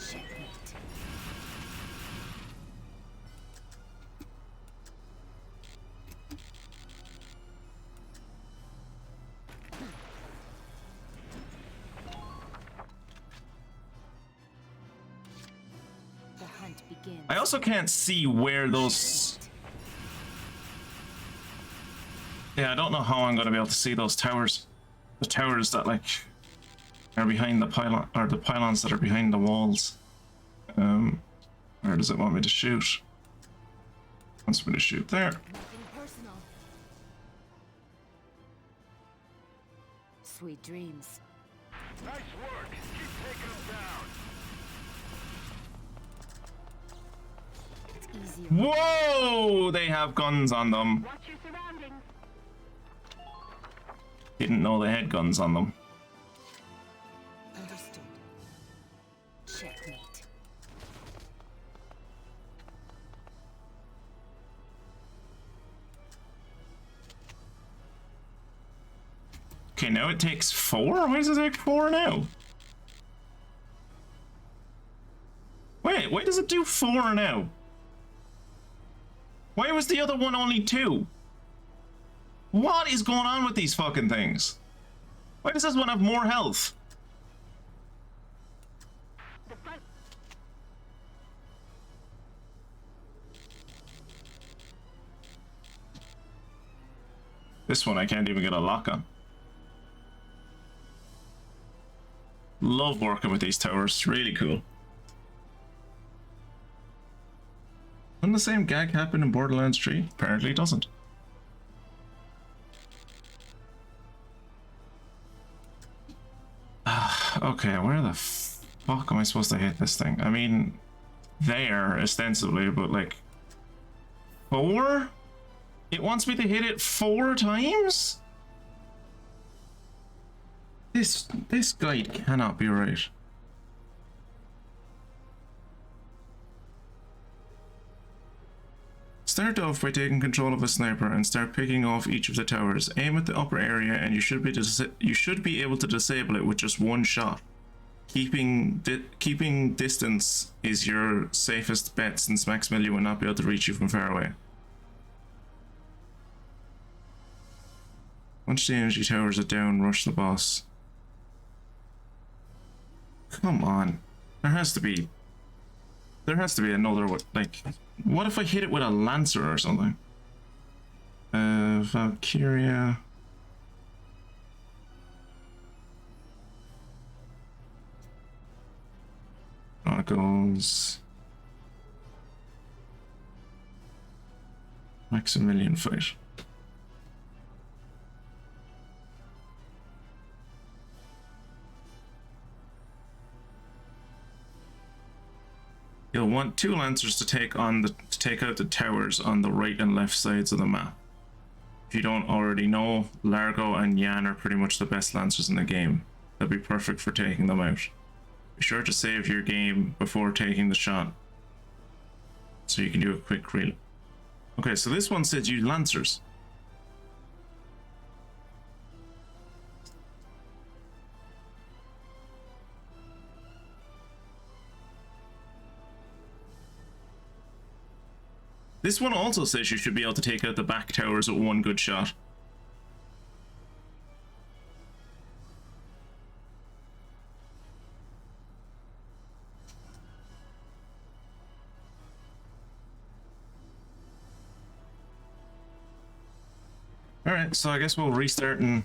Checkmate. I also can't see where those... Yeah, I don't know how I'm going to be able to see those towers. The towers that, like, are behind the pylon, or the pylons that are behind the walls. Where does it want me to shoot? It wants me to shoot there. Nothing personal. Sweet dreams. Nice work. Keep taking them down. Easier. Whoa! They have guns on them. Watch your surroundings. Didn't know they had guns on them. Understood. Checkmate. Okay, now it takes 4? Why does it take 4 now? Wait, why does it do 4 now? Why was the other one only 2? What is going on with these fucking things? Why does this one have more health? The front. This one I can't even get a lock on. Love working with these towers, it's really cool. Doesn't the same gag happen in Borderlands 3? Apparently it doesn't. Okay, where the fuck am I supposed to hit this thing? I mean, there, ostensibly, but like... 4? It wants me to hit it 4 times? This guide cannot be right. Start off by taking control of a sniper and start picking off each of the towers. Aim at the upper area and you should be able to disable it with just one shot. Keeping distance is your safest bet since Maximillian will not be able to reach you from far away. Once the energy towers are down, rush the boss. Come on. There has to be another one. Like, what if I hit it with a lancer or something? Valkyria. Chronicles. Maximillian fight. You'll want 2 lancers to take out the towers on the right and left sides of the map. If you don't already know, Largo and Yan are pretty much the best lancers in the game. They'll be perfect for taking them out. Be sure to save your game before taking the shot, so you can do a quick reel. Okay, so this one says use lancers. This one also says you should be able to take out the back towers with 1 good shot. Alright, so I guess we'll restart and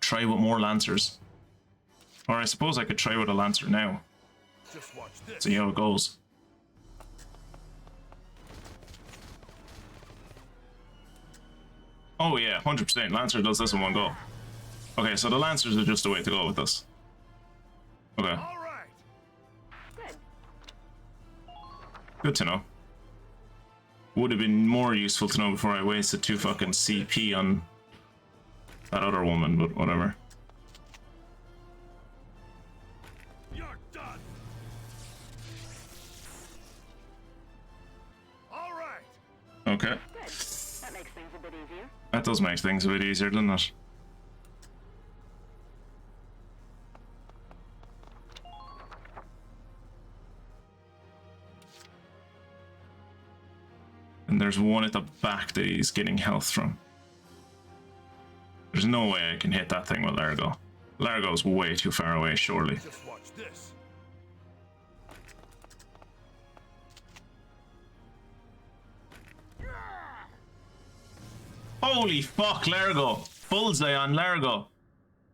try with more lancers. Or I suppose I could try with a lancer now. Just watch this. See how it goes. Oh yeah, 100%. Lancer does this in 1 go. Okay, so the lancers are just the way to go with this. Okay. All right. Good to know. Would have been more useful to know before I wasted 2 fucking CP on that other woman, but whatever. You're done. All right. Okay. Good. That makes things a bit easier. That does make things a bit easier, doesn't it? And there's one at the back that he's getting health from. There's no way I can hit that thing with Largo. Largo's way too far away, surely. Just watch this. Holy fuck, Largo! Bullseye on Largo!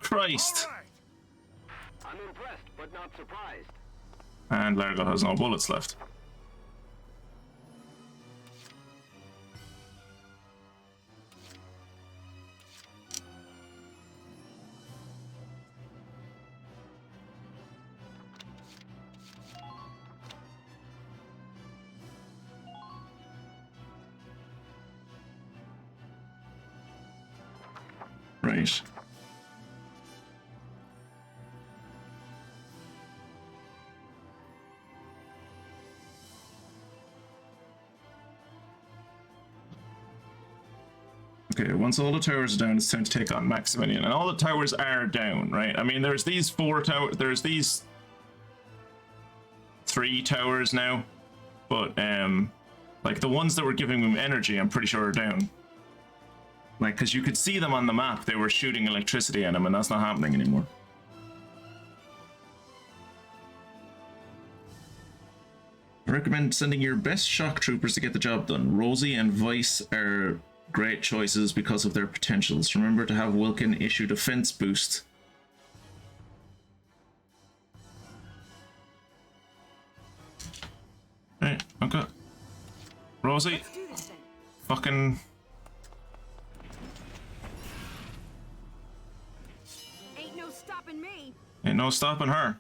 Christ! All right. I'm impressed, but not surprised. And Largo has no bullets left. Right. Okay, once all the towers are down, it's time to take on Maximillian. And all the towers are down, right? I mean, there's these 4 towers, there's these 3 towers now. But, like, the ones that were giving him energy, I'm pretty sure are down. Like, because you could see them on the map, they were shooting electricity at him, and that's not happening anymore. I recommend sending your best shock troopers to get the job done. Rosie and Vice are great choices because of their potentials. Remember to have Wilkin issue defense boost. Right, okay. Rosie, fucking... Ain't no stopping me. Ain't no stopping her.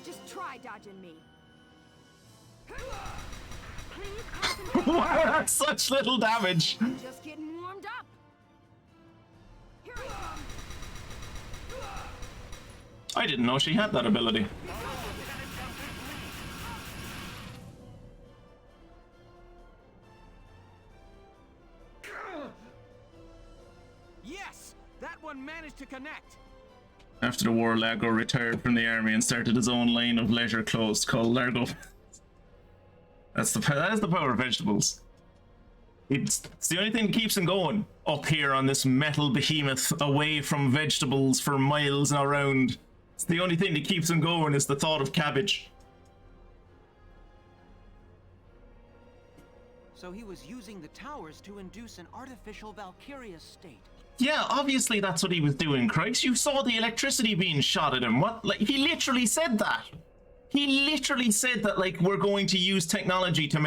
Just try dodging me. Wow, that's such little damage. Just getting warmed up. Here I come. I didn't know she had that ability. Yes, that one managed to connect. After the war, Largo retired from the army and started his own line of leisure clothes called Largo. That is the power of vegetables. It's the only thing that keeps him going up here on this metal behemoth, away from vegetables for miles and around. It's the only thing that keeps him going is the thought of cabbage. So he was using the towers to induce an artificial Valkyria state. Yeah, obviously that's what he was doing, Christ. You saw the electricity being shot at him. What? Like, he literally said that. He literally said that, like, we're going to use technology to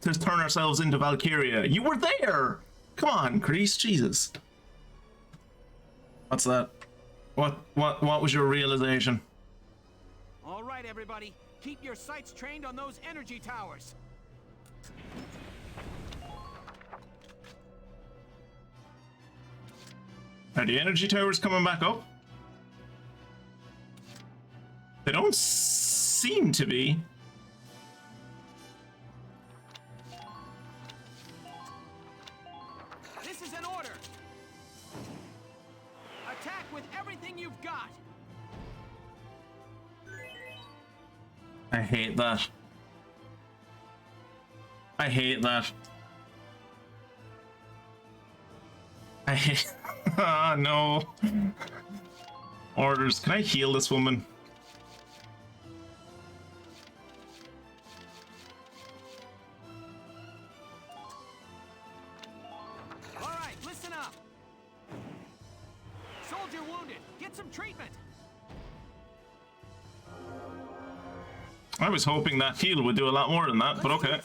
to turn ourselves into Valkyria. You were there. Come on, Kreese, Jesus. What's that? What was your realization? All right, everybody. Keep your sights trained on those energy towers. Are the energy towers coming back up? They don't seem to be. This is an order. Attack with everything you've got. I hate that. I hate that. I hate... Ah, no. Orders. Can I heal this woman? All right, listen up. Soldier wounded. Get some treatment. I was hoping that heal would do a lot more than that, but okay.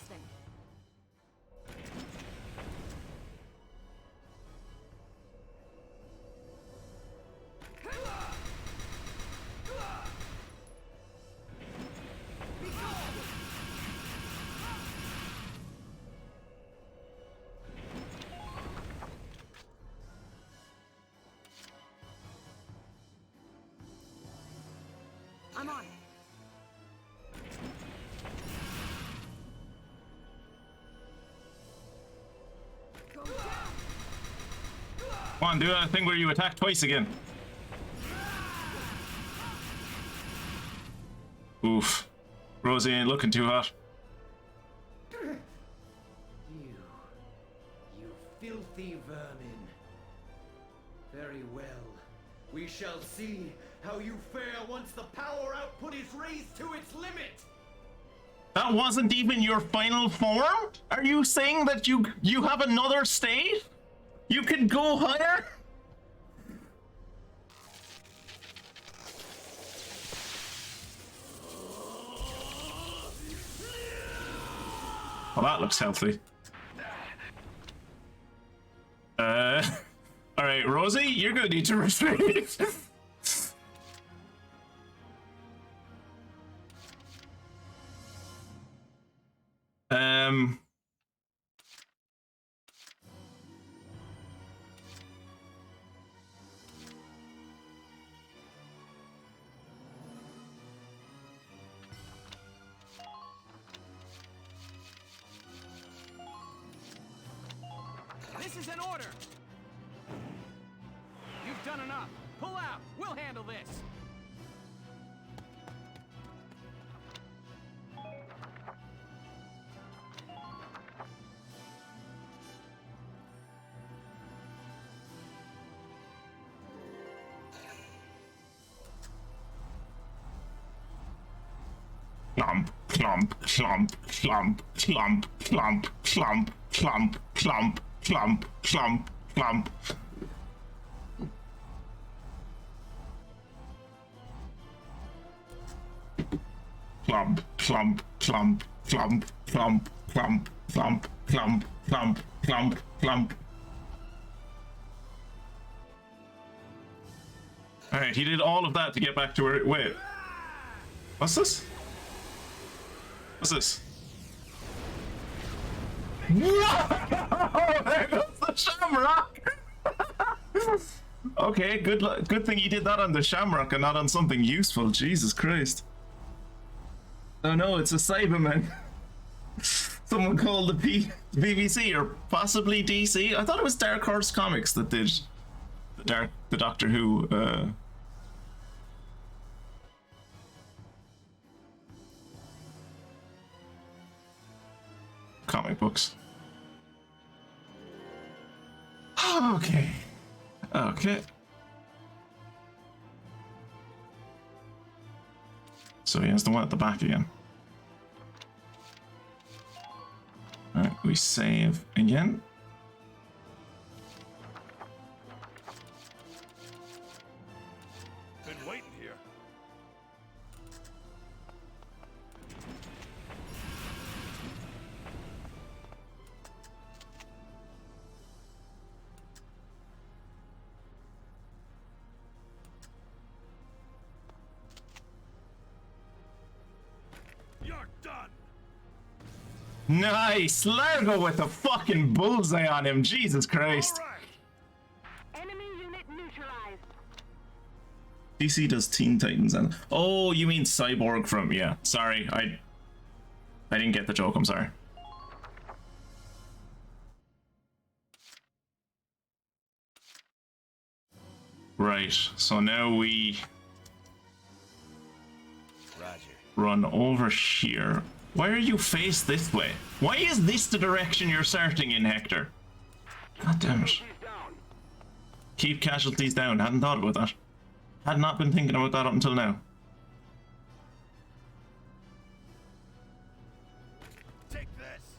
I'm on it. Come on, do that thing where you attack twice again. Oof. Rosie ain't looking too hot. You filthy vermin. Very well. We shall see how you fare once the power output is raised to its limit. That wasn't even your final form? Are you saying that you have another state? You can go higher? Well, that looks healthy. Alright, Rosie, you're gonna need to retreat. This is an order. You've done enough. Pull out. We'll handle this. Clump, clump, clump, clump, clump, clump, clump, clump, clump, clump, clump, clump. Clump, clump, clump, clump, clump, clump, clump, clump, clump, clump, clump. Alright, he did all of that to get back to where... Wait. What's this? What's this? Whoa! There goes the shamrock! Okay, good thing he did that on the shamrock and not on something useful. Jesus Christ. Oh no, it's a Cyberman. Someone called the BBC or possibly DC. I thought it was Dark Horse Comics that did the Doctor Who comic books. Okay. Okay. So he has the one at the back again. Alright, we save again. Been waiting here. Nice! Largo with a fucking bullseye on him. Jesus Christ. Enemy unit neutralized. DC does Teen Titans and... Oh, you mean Cyborg from... Yeah, sorry. I didn't get the joke. I'm sorry. Right, so now we... Roger. Run over here. Why are you faced this way? Why is this the direction you're starting in, Hector? God damn it. Keep casualties down. Hadn't thought about that. Had not been thinking about that up until now. Take this.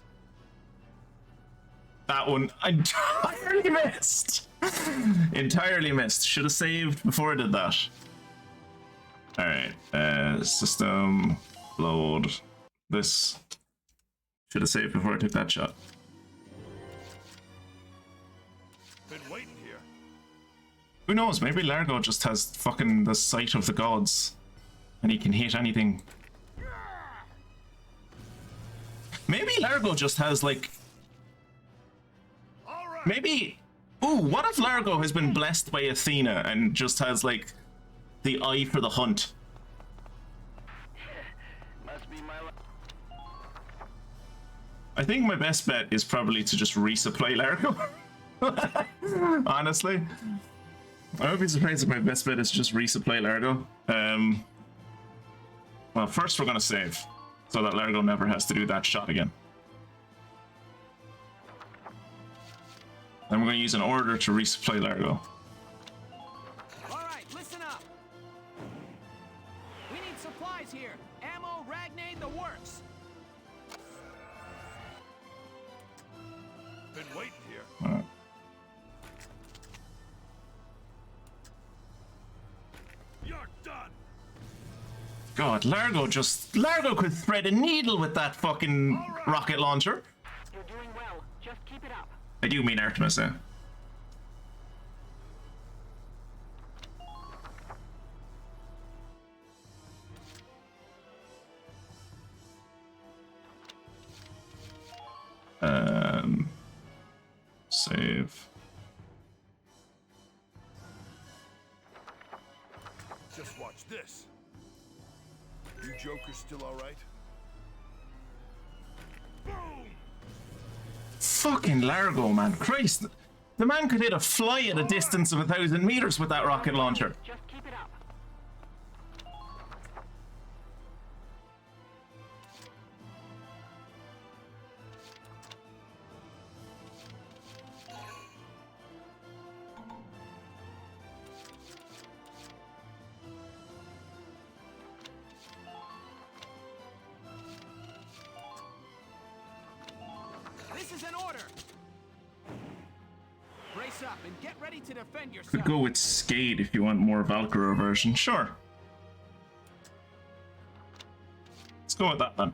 That one I entirely missed. Entirely missed. Should have saved before I did that. Alright, system load. This should have saved before I took that shot. Been waiting here. Who knows? Maybe Largo just has fucking the sight of the gods, and he can hit anything. Maybe Largo just has like. Maybe. Ooh, what if Largo has been blessed by Athena and just has like the eye for the hunt? Must be my luck. I think my best bet is probably to just resupply Largo. Honestly. I would be surprised if my best bet is just resupply Largo. Well, first we're gonna save, so that Largo never has to do that shot again. Then we're gonna use an order to resupply Largo. Alright, listen up. We need supplies here. Ammo, Ragnade, the works. Been waiting here. Alright. You're done. God, Largo could thread a needle with that fucking rocket launcher. You're doing well. Just keep it up. I do mean Artemis, eh? Save. Just watch this. You Joker's still all right? Boom! Fucking Largo, man. Christ. The man could hit a fly at a distance of 1,000 meters with that rocket launcher. Just keep it up. This is an order. Brace up and get ready to defend yourself. Could go with Skade if you want more Valkyria version. Sure. Let's go with that then.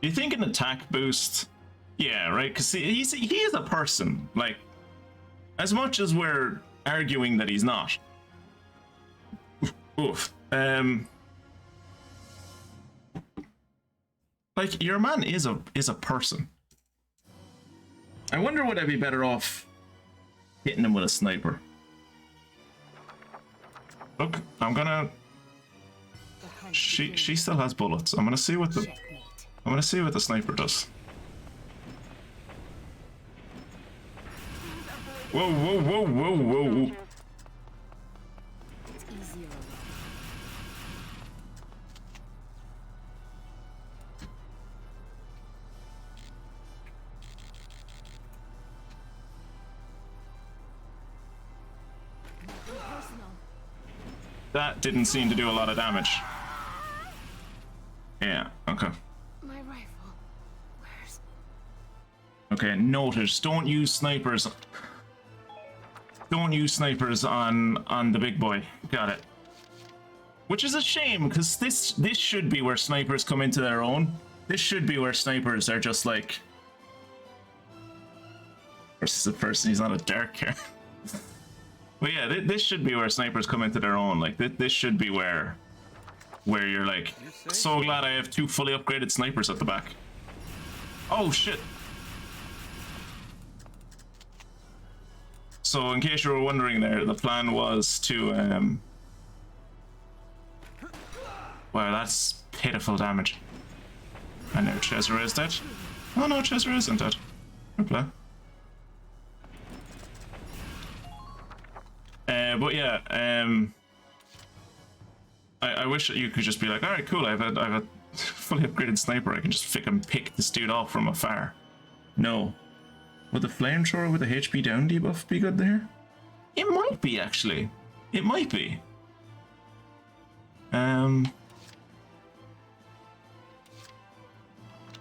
Do you think an attack boost? Yeah, right. Because he is a person. Like, as much as we're arguing that he's not. Oof. Like, your man is a person. I wonder would I be better off hitting him with a sniper. Look, I'm gonna. She still has bullets. I'm gonna see what the sniper does. Whoa, whoa, whoa, whoa, whoa. That didn't seem to do a lot of damage. Yeah, okay. My rifle. Where's... Okay, noted. Don't use snipers. Don't use snipers on the big boy. Got it. Which is a shame, because this should be where snipers come into their own. This should be where snipers are just like... Versus a person, he's not a dark here. But yeah, this should be where snipers come into their own. Like, this should be where where you're like, so glad I have 2 fully upgraded snipers at the back. Oh shit. So in case you were wondering there, the plan was to wow, that's pitiful damage. I know Cesare is dead. Oh no, Cesare isn't dead. Good play. But yeah, I wish you could just be like, all right, cool. I've a fully upgraded sniper. I can just pick this dude off from afar. No. Would the flamethrower with the HP down debuff be good there? It might be actually. It might be.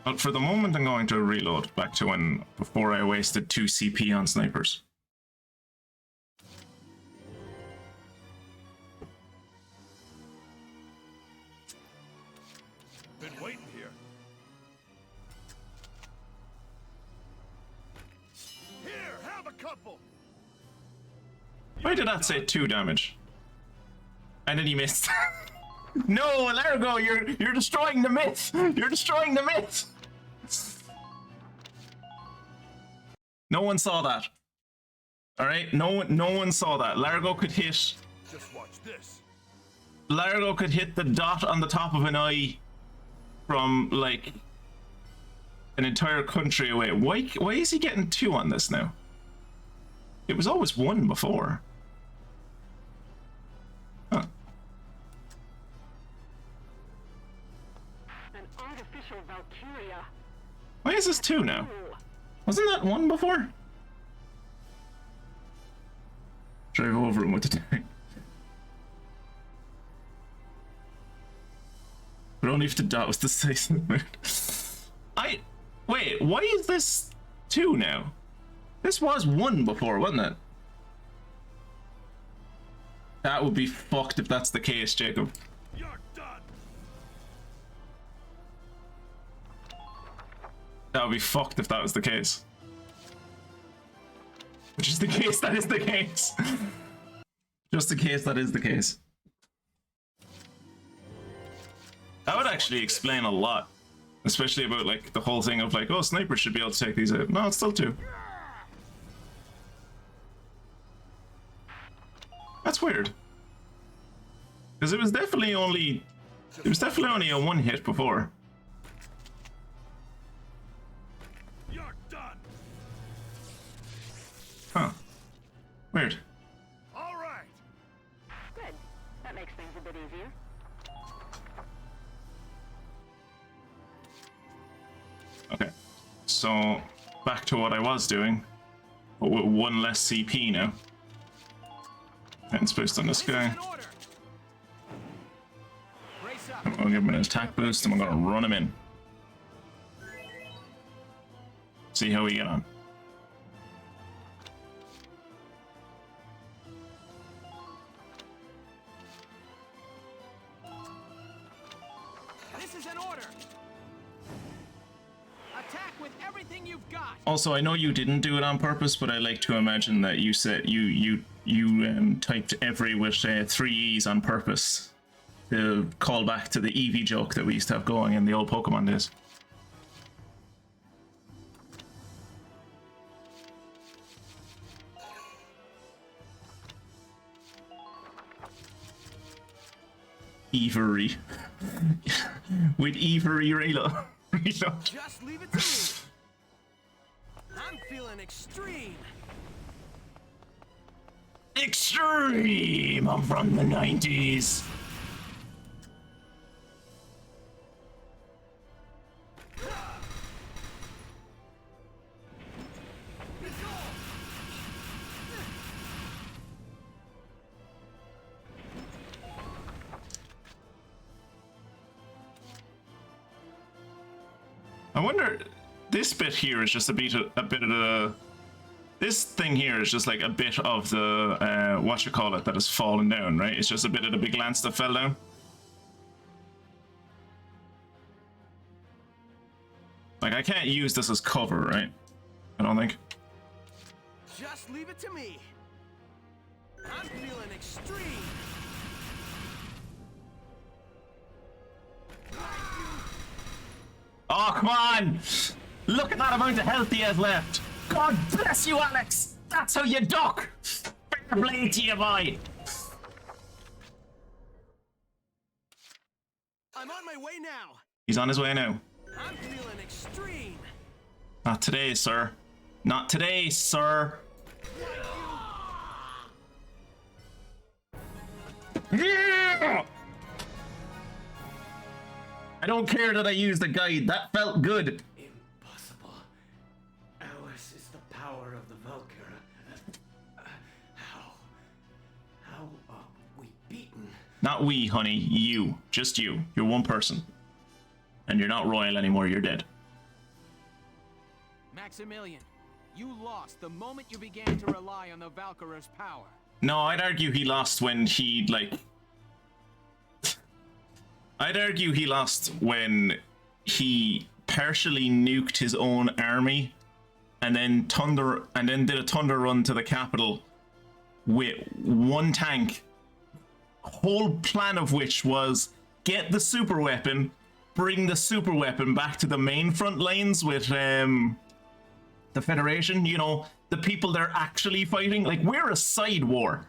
But for the moment, I'm going to reload back to before I wasted 2 CP on snipers. Been waiting here. Here, have a couple. Why did that say 2 damage? And then he missed. No, Largo, you're destroying the myth. You're destroying the myth. No one saw that. All right, no one saw that. Largo could hit. Just watch this. Largo could hit the dot on the top of an eye from like an entire country away. Why is he getting 2 on this now? It was always 1 before. Huh. An artificial Valkyria. Why is this 2 now? Wasn't that 1 before? Drive over him with the tank. But only if the dot was the size of the moon. Wait, why is this 2 now? This was 1 before, wasn't it? That would be fucked if that's the case, Jacob. You're done. That would be fucked if that was the case. Which is the case, that is the case. Just in case that is the case. That would actually explain a lot. Especially about like the whole thing of like, oh, snipers should be able to take these out. No, it's still 2. That's weird. Because it was definitely only a 1 hit before. You're done. Huh. Weird. All right. Good. That makes things a bit easier. Okay. So back to what I was doing. But with 1 less CP now. And boost on this guy. I'm gonna give him an attack boost and I'm gonna run him in. See how we get on. This is an order. Attack with everything you've got. Also, I know you didn't do it on purpose, but I like to imagine that you said you typed every with 3 E's on purpose to call back to the Eevee joke that we used to have going in the old Pokemon days. Eevery. With Eevery reload. Just leave it to me. I'm feeling extreme. Extreme! I'm from the 90s. I wonder, this bit here is just a bit of the. This thing here is just like a bit of the that has fallen down, right? It's just a bit of the big lance that fell down. Like I can't use this as cover, right? I don't think. Just leave it to me. I'm feeling extreme. Oh, come on! Look at that amount of health he has left. God bless you, Alex. That's how you duck. Fair play to you, boy. I'm on my way now. He's on his way now. I'm feeling extreme. Not today, sir. Not today, sir. Yeah! I don't care that I used the guide. That felt good. Impossible. Ours is the power of the Valkyria. How are we beaten? Not we, honey. You. Just you. You're one person. And you're not royal anymore. You're dead. Maximillian, you lost the moment you began to rely on the Valkyria's power. No, I'd argue he lost when he, like... I'd argue he lost when he partially nuked his own army and then did a thunder run to the capital with one tank, whole plan of which was get the super weapon, bring the super weapon back to the main front lines with the Federation, you know, the people they're actually fighting. Like, we're a side war.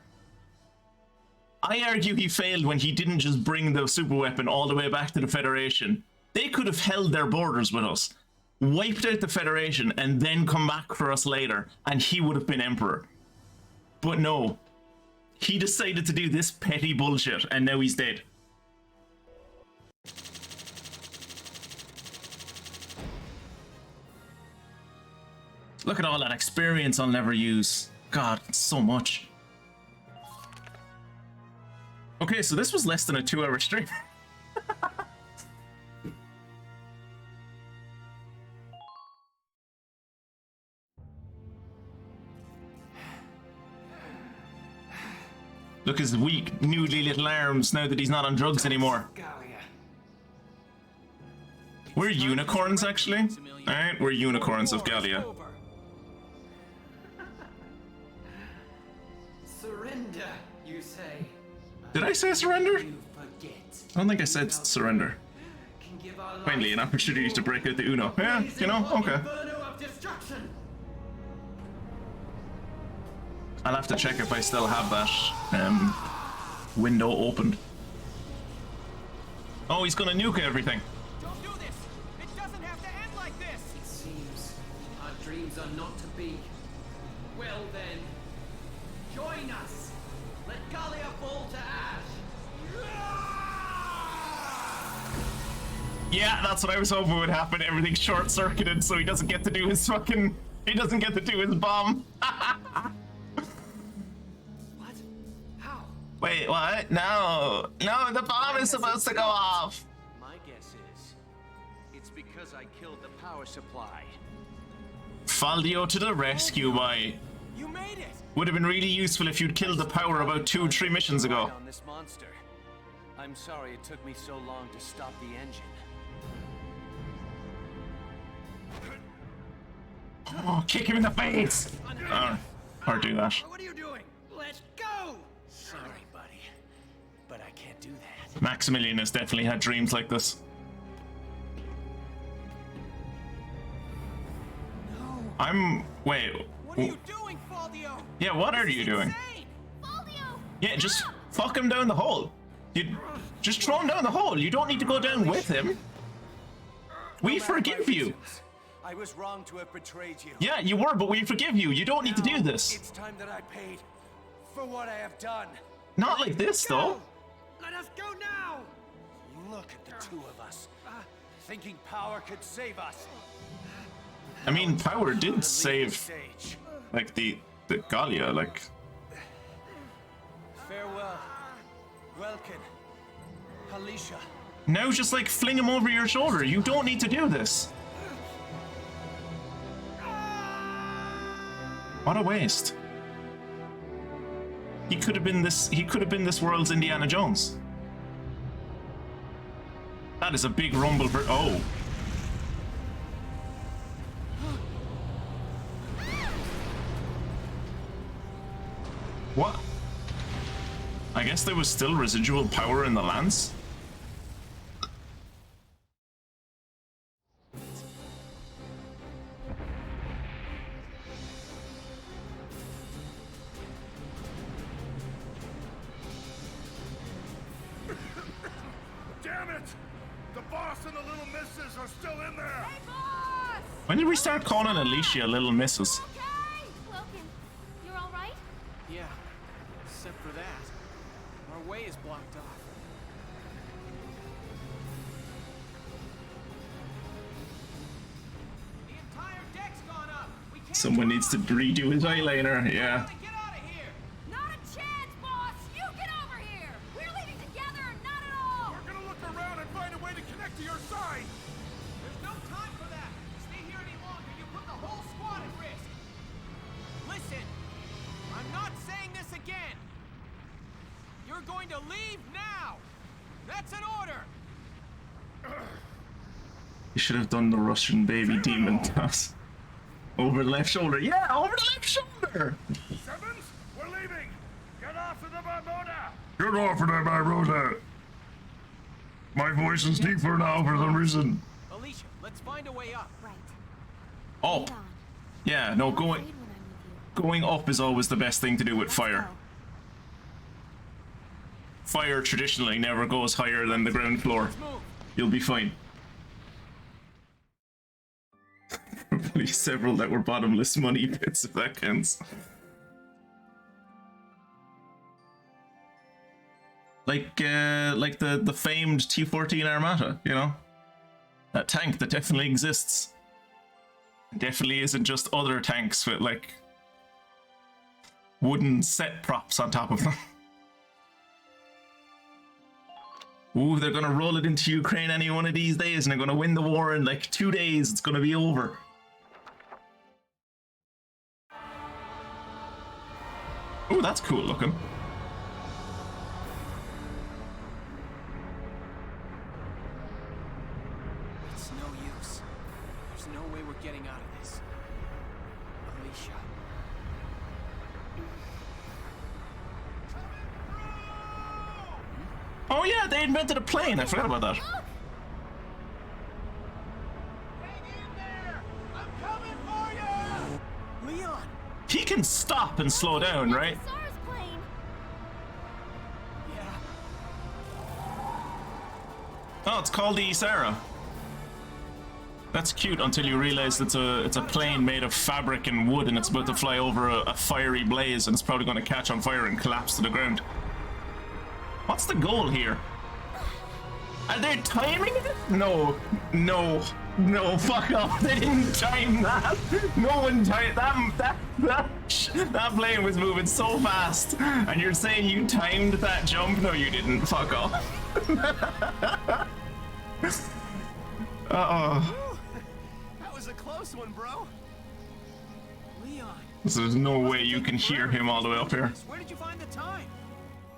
I argue he failed when he didn't just bring the super weapon all the way back to the Federation. They could have held their borders with us, wiped out the Federation, and then come back for us later, and he would have been Emperor. But no, he decided to do this petty bullshit, and now he's dead. Look at all that experience I'll never use. God, it's so much. Okay, so this was less than a 2-hour stream. Look at his weak, noodly little arms now that he's not on drugs anymore. We're unicorns, actually. Alright, we're unicorns of Gallia. Surrender, you say? Did I say surrender? You forget. I don't think I said surrender. Finally, an opportunity to break out the Uno. Yeah, you know, okay. I'll have to check if I still have that window opened. Oh, he's gonna nuke everything. Don't do this. It doesn't have to end like this. It seems our dreams are not to be. Well then, join us. Let Gallia fall to ash. Yeah, that's what I was hoping would happen. Everything's short-circuited, so he doesn't get to do his fucking... He doesn't get to do his bomb. What? How? Wait, what? No. No, the bomb is supposed to go off. My guess is, it's because I killed the power supply. Faldio to the rescue, boy. You made it. Would have been really useful if you'd killed the power about 2 or 3 missions ago. On this monster. I'm sorry it took me so long to stop the engine. Oh, kick him in the face! Or do that. What are you doing? Let's go! Sorry, buddy. But I can't do that. Maximillian has definitely had dreams like this. No. Wait. What are you doing, Faldio? Yeah, what are you doing? Faldio! Yeah, just fuck him down the hole. You just throw him down the hole. You don't need to go down with him. We forgive you. I was wrong to have betrayed you. Yeah, you were, but we forgive you. You don't need to do this. It's time that I paid for what I have done. Not like this, though. Let us go now! Look at the two of us, thinking power could save us. I mean, power did save, Stage. like, the Gallia, like... Farewell, Welkin, Alicia. Now just, like, fling him over your shoulder. You don't need to do this. What a waste. He could have been this world's Indiana Jones. That is a big rumble for... Oh. What? I guess there was still residual power in the lance? and the little misses are still in there. Hey, boss! When did we start calling Alicia Little Misses? Okay! Logan, you're all right? Yeah, except for that. Our way is blocked off. The entire deck's gone up. We can't Someone needs to redo his eyeliner. Yeah. get out of here. Not a chance, boss! You get over here! We're leaving together or not at all! We're gonna look around and find a way to connect to your side. There's no time for that. Stay here any longer. You put the whole squad at risk. Listen, I'm not saying this again. You're going to leave now. That's an order. You should have done the Russian baby demon toss. Over the left shoulder. Yeah, over the left shoulder! Sevens, we're leaving. Get off of the Barboda. Get off of that, my Rosa! My voice is deeper now for some reason. Alicia, let's find a way up. Right. Oh, Lead on. yeah, no, I'm afraid when I'm with you. going up is always the best thing to do with fire. Fire traditionally never goes higher than the ground floor. Let's move. You'll be fine. Probably several that were bottomless money pits, if that counts. Like the famed T-14 Armata, you know? That tank that definitely exists. Definitely isn't just other tanks with, like, wooden set props on top of them. Ooh, they're gonna roll it into Ukraine any one of these days, and they're gonna win the war in like 2 days. It's gonna be over. Ooh, that's cool looking. It's no use. There's no way we're getting out of this. Alicia. Oh yeah, they invented a plane. I forgot about that. Hang in there! I'm coming for you! Leon! He can stop and slow down, right? Sarah's plane! Yeah. Oh, it's called the Sarah. That's cute until you realize it's a plane made of fabric and wood, and it's about to fly over a fiery blaze, and it's probably going to catch on fire and collapse to the ground. What's the goal here? Are they timing it? No, no, no, fuck off. They didn't time that. No one timed that plane was moving so fast. And you're saying you timed that jump? No, you didn't. Fuck off. Uh-oh. That was a close one, bro. Leon. So there's no way you can hear him all the way up here. Where did you find the time?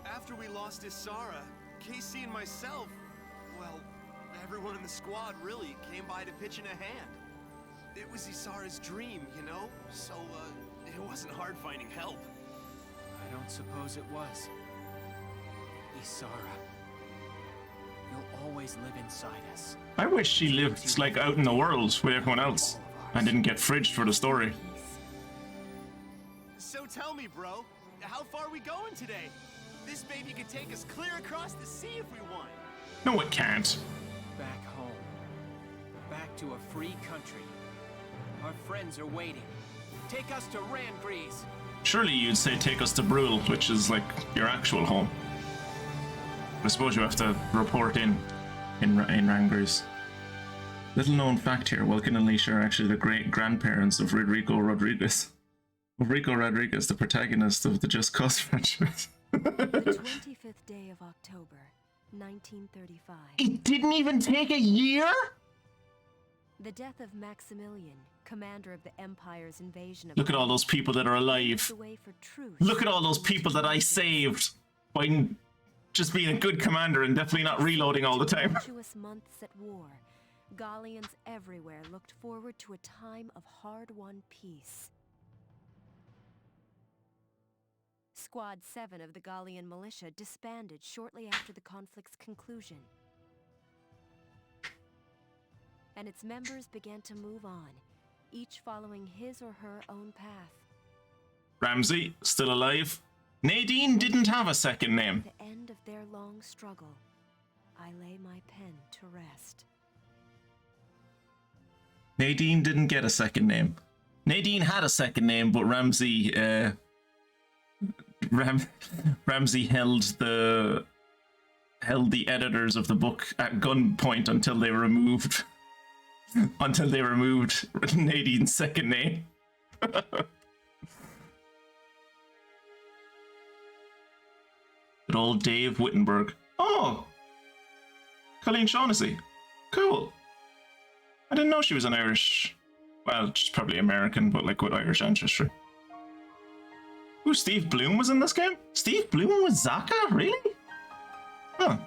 After we lost Isara, Casey and myself, well, everyone in the squad really came by to pitch in a hand. It was Isara's dream, you know? So, it wasn't hard finding help. I don't suppose it was. Isara. You'll always live inside us. I wish she lived, like, out in the world with everyone else and didn't get fridged for the story. So tell me, bro, how far are we going today? This baby could take us clear across the sea if we want. No, it can't. Back home. Back to a free country. Our friends are waiting. Take us to Rangrease. Surely you'd say take us to Brule, which is like your actual home. I suppose you have to report in Rangrease. Little known fact here, Welkin and Alicia are actually the great grandparents of Rodrigo Rodriguez. Rodrigo Rodriguez, the protagonist of the Just Cause franchise. The 25th day of October, 1935. It didn't even take a year? The death of Maximillian, commander of the Empire's invasion of... Look at all those people that are alive. Look at all those people that I saved by just being a good commander and definitely not reloading all the time. Tumultuous months at war, Gallians everywhere looked forward to a time of hard-won peace. Squad 7 of the Gallian militia disbanded shortly after the conflict's conclusion. And its members began to move on, each following his or her own path. Ramsey, still alive. Nadine didn't have a second name. At the end of their long struggle, I lay my pen to rest. Nadine didn't get a second name. Nadine had a second name, but Ramsey Ramsey held the editors of the book at gunpoint until they removed Nadine's second name. Good old Dave Wittenberg. Oh, Colleen Shaughnessy. Cool. I didn't know she was an Irish. Well, she's probably American, but like with Irish ancestry. Ooh, Steve Bloom was in this game? Steve Bloom was Zaka? Really? Huh.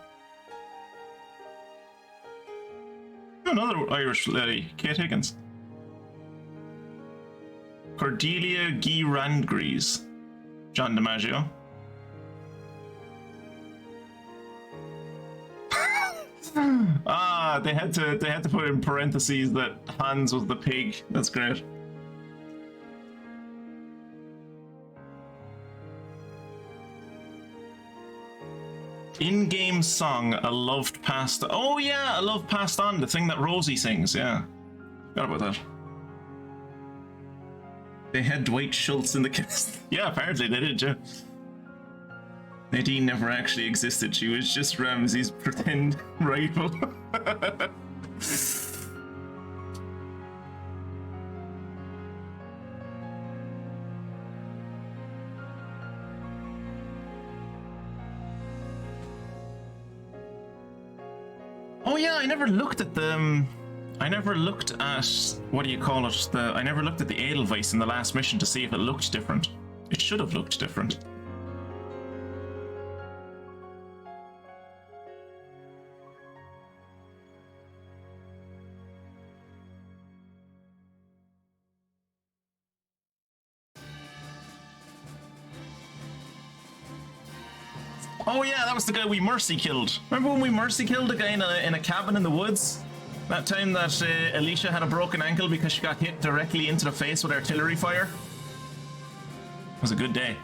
Another Irish lady, Kate Higgins. Cordelia Guy Randgrees. John DiMaggio. They had to put in parentheses that Hans was the pig. That's great. In-game song, A Love Passed. Oh yeah, A Love Passed On, the thing that Rosie sings. Yeah, forgot about that. They had Dwight Schultz in the cast. Yeah, apparently they did. Yeah. Nadine never actually existed. She was just Ramsey's pretend rival. Oh yeah, I never looked at them. I never looked at, what do you call it? I never looked at the Edelweiss in the last mission to see if it looked different. It should have looked different. Oh yeah, that was the guy we mercy killed. Remember when we mercy killed a guy in a cabin in the woods? That time that Alicia had a broken ankle because she got hit directly into the face with artillery fire? It was a good day.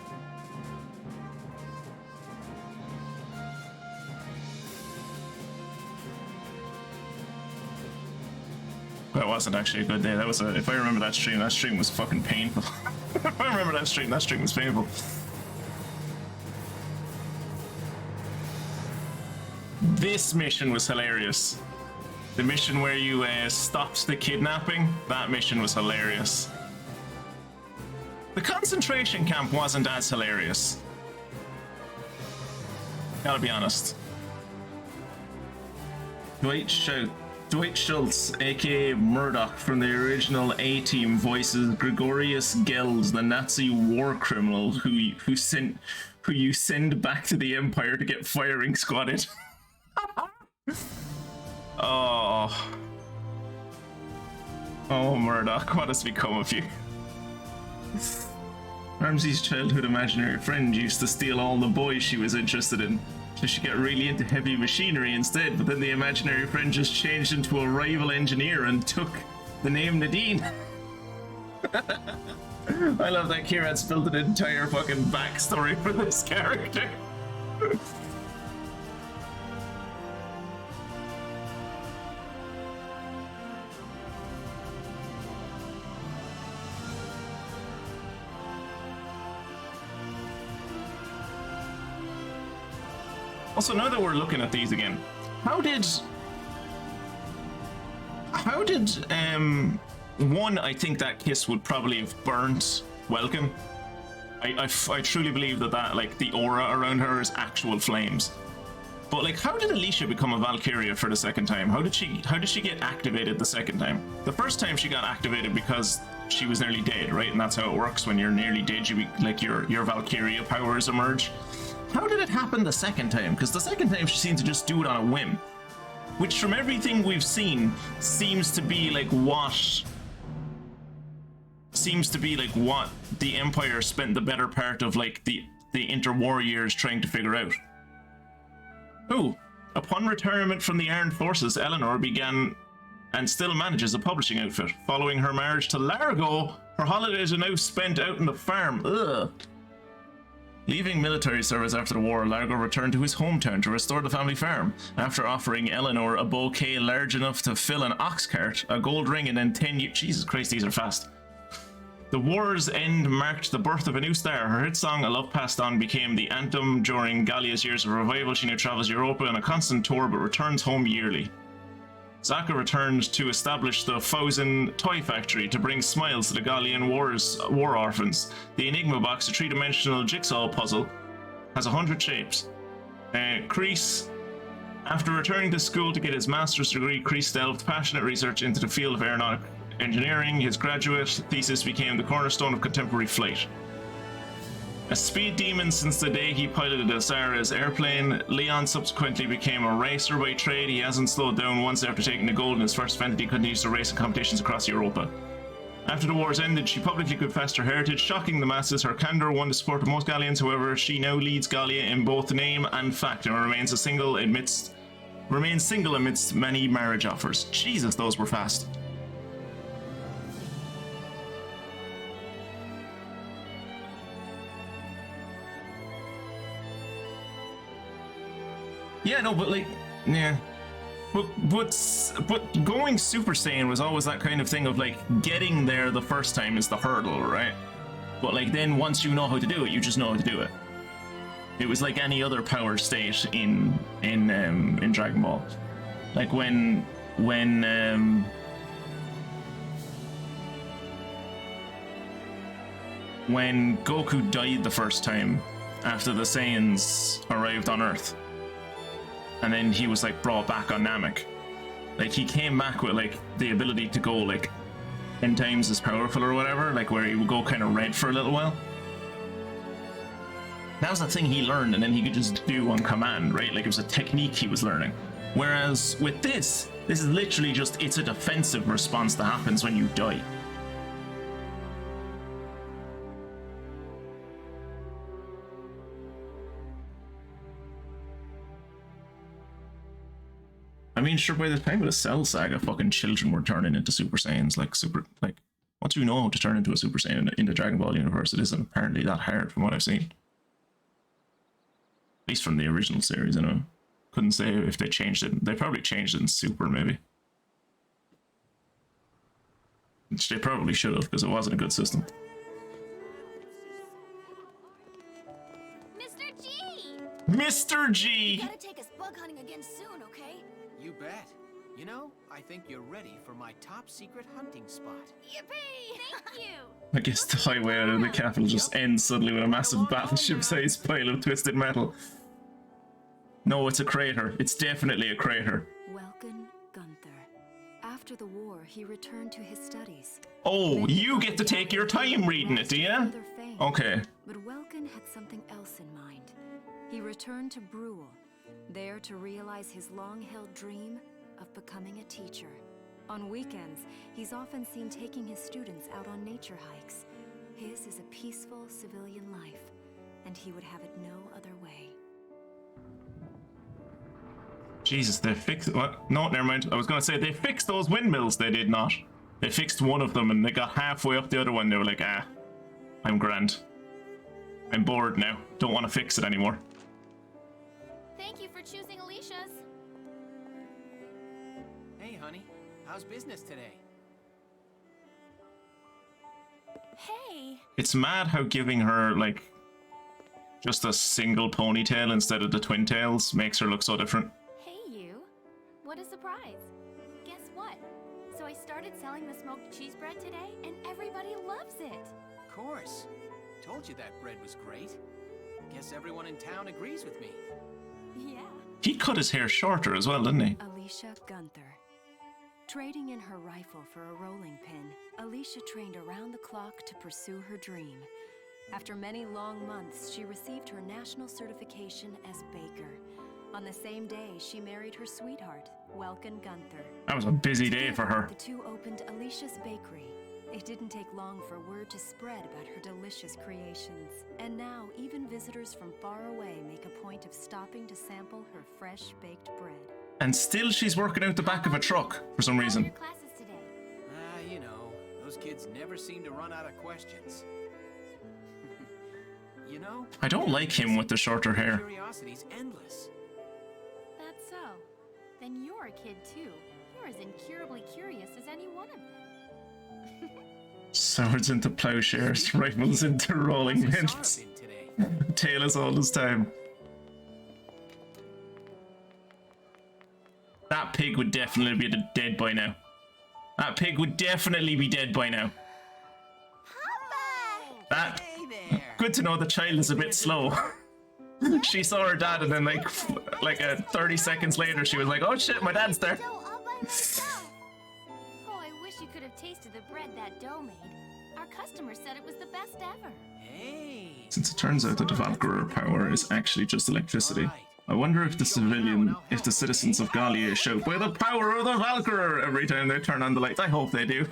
That wasn't actually a good day. That was if I remember that stream was fucking painful. If I remember that stream was painful. This mission was hilarious. The mission where you stopped the kidnapping, that mission was hilarious. The concentration camp wasn't as hilarious. Gotta be honest. Dwight Schultz, aka Murdoch from the original A-Team, voices Gregorius Geld, the Nazi war criminal who you send back to the Empire to get firing squatted. Oh, Murdoch, what has become of you? Ramsey's childhood imaginary friend used to steal all the boys she was interested in, so she got really into heavy machinery instead, but then the imaginary friend just changed into a rival engineer and took the name Nadine. I love that Kieran's built an entire fucking backstory for this character. Also, now that we're looking at these again, how did one, I think that kiss would probably have burnt Welkin. I truly believe that like the aura around her is actual flames. But like, how did Alicia become a Valkyria for the second time? How did she get activated the second time? The first time she got activated because she was nearly dead, right? And that's how it works. When you're nearly dead, your Valkyria powers emerge. How did it happen the second time? Because the second time she seemed to just do it on a whim. Which, from everything we've seen, seems to be like what the Empire spent the better part of like the interwar years trying to figure out. Upon retirement from the armed forces, Eleanor began and still manages a publishing outfit. Following her marriage to Largo, her holidays are now spent out on the farm. Ugh. Leaving military service after the war, Largo returned to his hometown to restore the family farm. After offering Eleanor a bouquet large enough to fill an ox cart, a gold ring, and then 10 years. Jesus Christ, these are fast. The war's end marked the birth of a new star. Her hit song, A Love Passed On, became the anthem during Gallia's years of revival. She now travels Europa on a constant tour but returns home yearly. Zaka returned to establish the Fauzen Toy Factory to bring smiles to the Gallian war orphans. The Enigma box, a three-dimensional jigsaw puzzle, has 100 shapes. Kreese, after returning to school to get his master's degree, Kreese delved passionate research into the field of aeronautic engineering. His graduate thesis became the cornerstone of contemporary flight. A speed demon since the day he piloted Azara's airplane, Leon subsequently became a racer by trade. He hasn't slowed down once after taking the gold in his first event. He continues to race in competitions across Europa. After the wars ended, she publicly confessed her heritage, shocking the masses. Her candor won the support of most Gallians. However, she now leads Gallia in both name and fact, and remains single amidst many marriage offers. Jesus, those were fast. Yeah, no, but like, yeah. But going Super Saiyan was always that kind of thing of like getting there the first time is the hurdle, right? But like then once you know how to do it, you just know how to do it. It was like any other power state in Dragon Ball. Like when Goku died the first time after the Saiyans arrived on Earth. And then he was like brought back on Namek. Like he came back with like the ability to go like 10 times as powerful or whatever, like where he would go kind of red for a little while. That was the thing he learned, and then he could just do on command, right? Like it was a technique he was learning. Whereas with this is literally just, it's a defensive response that happens when you die. I mean, sure, by the time of the Cell Saga, fucking children were turning into Super Saiyans. Like, once you know how to turn into a Super Saiyan in the Dragon Ball universe, it isn't apparently that hard from what I've seen. At least from the original series, you know. Couldn't say if they changed it. They probably changed it in Super, maybe. Which they probably should have, because it wasn't a good system. Mr. G! Mr. G! You gotta take us bug hunting again soon, okay? You bet. You know, I think you're ready for my top secret hunting spot. Yippee! Thank you! I guess the highway out of the capital just ends suddenly with a massive battleship-sized pile of twisted metal. No, it's a crater. It's definitely a crater. Welcome, Gunther. After the war, he returned to his studies. Oh, you get to take your time reading it, do you? Okay. But Welkin had something else in mind. He returned to Brule, there to realize his long-held dream of becoming a teacher. On weekends, he's often seen taking his students out on nature hikes. His is a peaceful civilian life, and he would have it no other way. Jesus, they fixed... What? No, never mind. I was going to say, they fixed those windmills. They did not. They fixed one of them, and they got halfway up the other one. They were like, I'm grand. I'm bored now. Don't want to fix it anymore. Thank you for choosing Alicia's. Hey, honey. How's business today? Hey! It's mad how giving her, like, just a single ponytail instead of the twin tails makes her look so different. Hey, you. What a surprise. Guess what? So I started selling the smoked cheese bread today, and everybody loves it. Of course. Told you that bread was great. Guess everyone in town agrees with me. Yeah. He cut his hair shorter as well, didn't he? Alicia Gunther. Trading in her rifle for a rolling pin, Alicia trained around the clock to pursue her dream. After many long months, she received her national certification as baker. On the same day, she married her sweetheart, Welkin Gunther. That was a busy day for her. The two opened Alicia's Bakery. It didn't take long for word to spread about her delicious creations. And now, even visitors from far away make a point of stopping to sample her fresh baked bread. And still she's working out the back of a truck for some reason. Your classes today. You know, those kids never seem to run out of questions. you know? I don't like him with the shorter hair. Curiosity's endless. That's so. Then you're a kid too. You're as incurably curious as any one of them. Swords into plowshares, rifles into rolling pins. Tail us all this time. That pig would definitely be dead by now. That pig would definitely be dead by now. That. Good to know the child is a bit slow. She saw her dad and then like 30 seconds later she was like, oh shit, my dad's there. Oh, I wish you could have tasted the bread that dough made. Our customer said it was the best ever. Hey. Since it turns out that the Valkyria power is actually just electricity, I wonder if the citizens of Gallia shout by the power of the Valkyria every time they turn on the lights. I hope they do.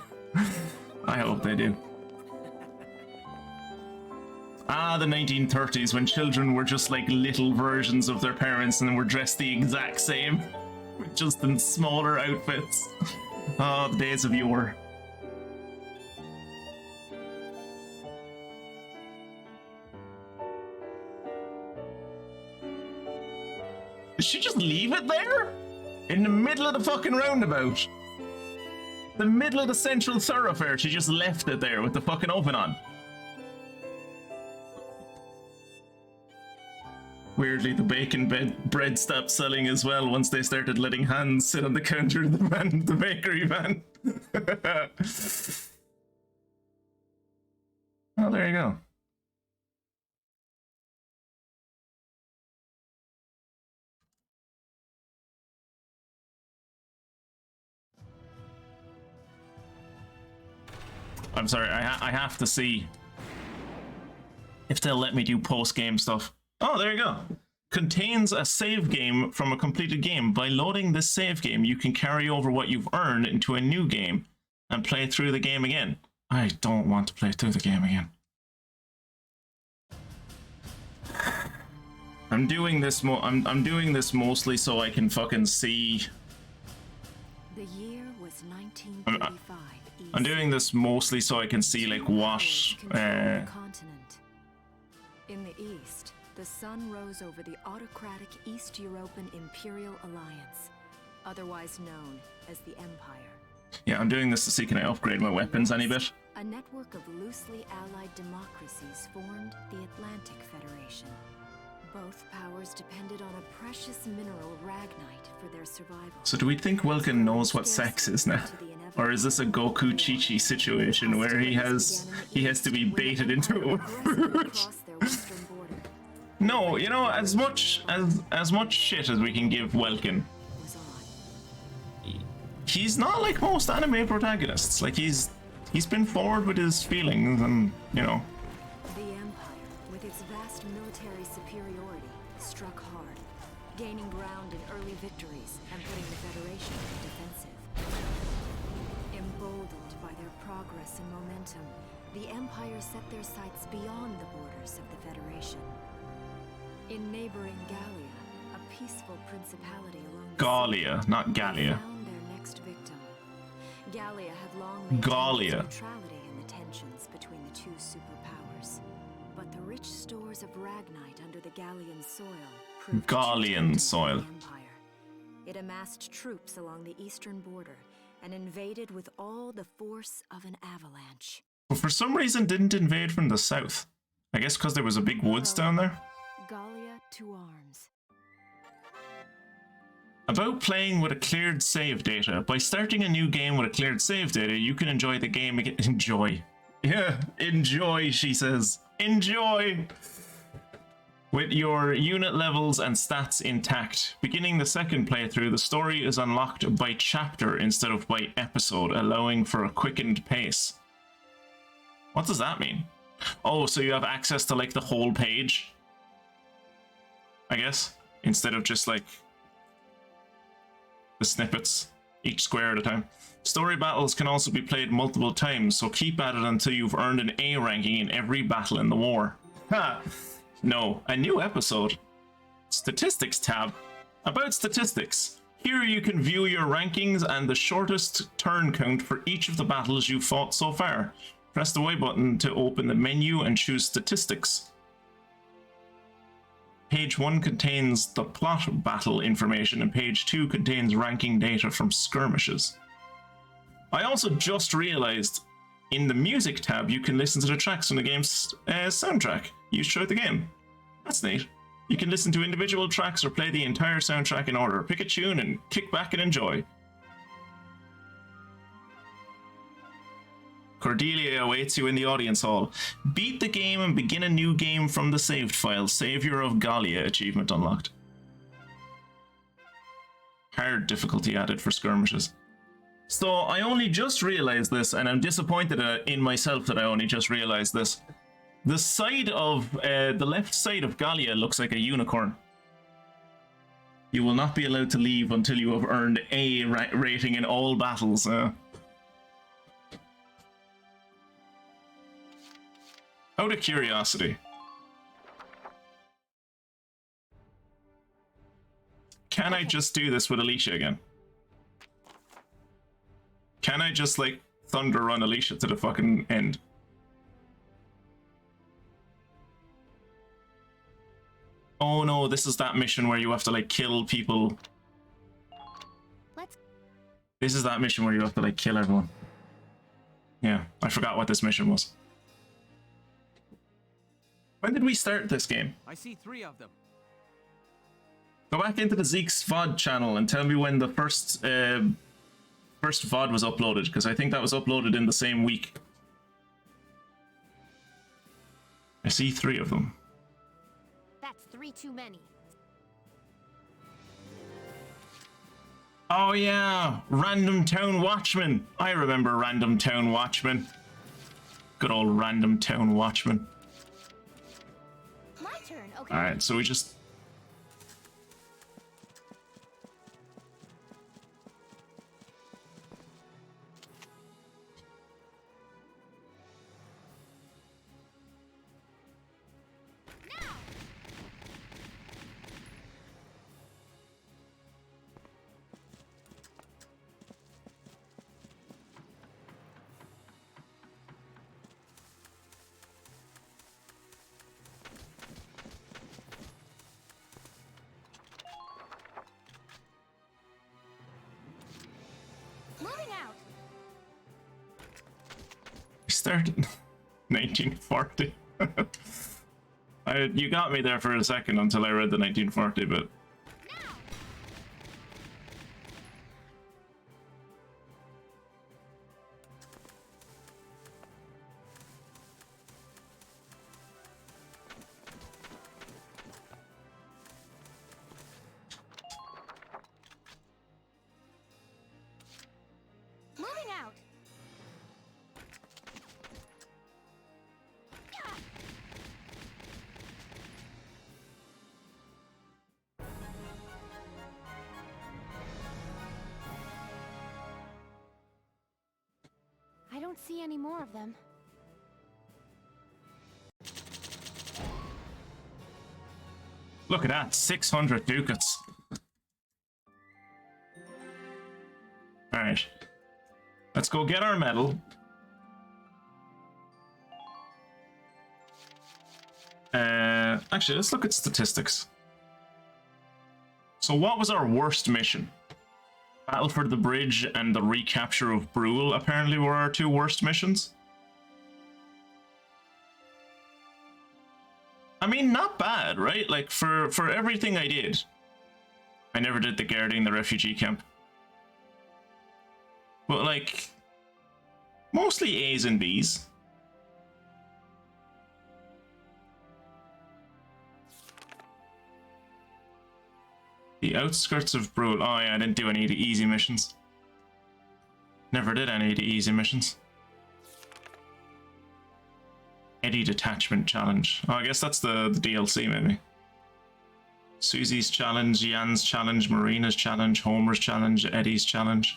I hope they do. Ah, the 1930s when children were just like little versions of their parents and were dressed the exact same, just in smaller outfits. Ah, the days of yore. Did she just leave it there? In the middle of the fucking roundabout? The middle of the central thoroughfare, she just left it there with the fucking oven on. Weirdly, the bacon bread stopped selling as well once they started letting Hans sit on the counter of the bakery van. Oh, there you go. I'm sorry, I have to see if they'll let me do post-game stuff. Oh, there you go. Contains a save game from a completed game. By loading this save game, you can carry over what you've earned into a new game and play through the game again. I don't want to play through the game again. I'm doing this I'm doing this mostly so I can fucking see. The year was 1935. I'm doing this mostly so I can see like what continent. In the east, the sun rose over the autocratic East European Imperial Alliance, otherwise known as the Empire. Yeah, I'm doing this to see can I upgrade my weapons any bit. A network of loosely allied democracies formed the Atlantic Federation. Both powers depended on a precious mineral ragnite for their survival. So do we think Welkin knows what sex is now? Or is this a Goku Chi-Chi situation where he has to be baited into it? No, you know, as much shit as we can give Welkin, he's not like most anime protagonists. Like he's been forward with his feelings and, you know. The Empire, with its vast military superiority, struck hard, gaining ground in early victories and putting the Federation on the defensive. Emboldened by their progress and momentum, the Empire set their sights beyond the borders of the Federation. In neighboring Gallia, a peaceful principality along the Gallia, not Gallia. found their next victim. Gallia had long maintained Gallia. neutrality in the tensions between the two superpowers. But the rich stores of ragnite under the Gallian soil proved Gallian too soil. tempting for the Empire. It amassed troops along the eastern border and invaded with all the force of an avalanche. But for some reason didn't invade from the south. I guess because there was a big woods down there. Gallia to arms. About playing with a cleared save data. By starting a new game with a cleared save data, you can enjoy the game again. Enjoy. Yeah, enjoy, she says. Enjoy! With your unit levels and stats intact. Beginning the second playthrough, the story is unlocked by chapter instead of by episode, allowing for a quickened pace. What does that mean? Oh, so you have access to like the whole page? I guess, instead of just like the snippets, each square at a time. Story battles can also be played multiple times, so keep at it until you've earned an A ranking in every battle in the war. Ha! No, a new episode. Statistics tab. About statistics. Here you can view your rankings and the shortest turn count for each of the battles you've fought so far. Press the Y button to open the menu and choose statistics. Page 1 contains the plot battle information, and page 2 contains ranking data from skirmishes. I also just realized in the music tab you can listen to the tracks from the game's soundtrack used throughout the game. That's neat. You can listen to individual tracks or play the entire soundtrack in order. Pick a tune and kick back and enjoy. Cordelia awaits you in the audience hall. Beat the game and begin a new game from the saved file. Savior of Gallia achievement unlocked. Hard difficulty added for skirmishes. So I only just realized this, and I'm disappointed in myself that I only just realized this. The side of, the left side of Gallia looks like a unicorn. You will not be allowed to leave until you have earned A rating in all battles. Out of curiosity, can I just do this with Alicia again? Can I just, like, thunder run Alicia to the fucking end? Oh no, this is that mission where you have to, like, kill people. This is that mission where you have to, like, kill everyone. Yeah, I forgot what this mission was. When did we start this game? I see 3 of them. Go back into the Zeke's VoD channel and tell me when the first VoD was uploaded, because I think that was uploaded in the same week. I see 3 of them. That's 3 too many. Oh yeah, Random Town Watchman. I remember Random Town Watchman. Good old Random Town Watchman. My turn, okay. Alright, so we just... started 1940. You got me there for a second until I read the 1940 bit. I don't see any more of them. Look at that, 600 ducats. Alright. Let's go get our medal. Actually, let's look at statistics. So what was our worst mission? Battle for the Bridge and the recapture of Brule apparently were our 2 worst missions. I mean, not bad, right? Like, for everything I did. I never did the guarding the refugee camp. But, like, mostly A's and B's. The outskirts of Brule. Oh yeah, I didn't do any of the easy missions. Never did any of the easy missions. Eddie Detachment Challenge. Oh, I guess that's the DLC maybe. Susie's Challenge, Jan's Challenge, Marina's Challenge, Homer's Challenge, Eddie's Challenge.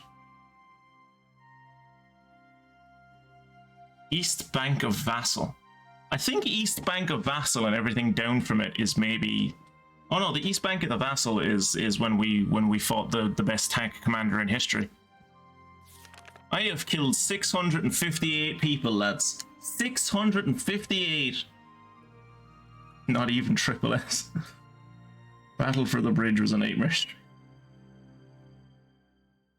East Bank of Vassal. I think East Bank of Vassal and everything down from it is maybe... Oh no, the East Bank of the Vassal is when we fought the best tank commander in history. I have killed 658 people, lads. 658. Not even triple S. Battle for the Bridge was a nightmare.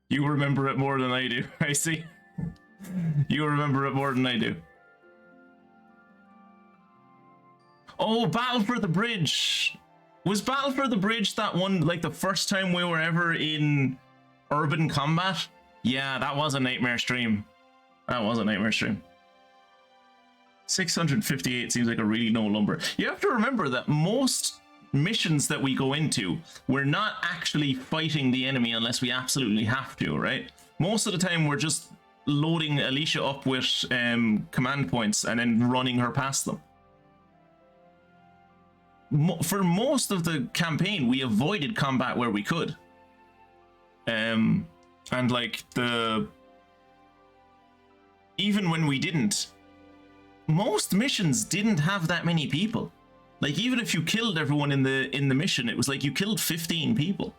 You remember it more than I do, I see. You remember it more than I do. Oh, Battle for the Bridge. Was Battle for the Bridge that one, like the first time we were ever in urban combat? Yeah, that was a nightmare stream. That was a nightmare stream. 658 seems like a really low number. You have to remember that most missions that we go into, we're not actually fighting the enemy unless we absolutely have to, right? Most of the time we're just loading Alicia up with command points and then running her past them. For most of the campaign, we avoided combat where we could. And like even when we didn't, most missions didn't have that many people. Like even if you killed everyone in the mission, it was like you killed 15 people.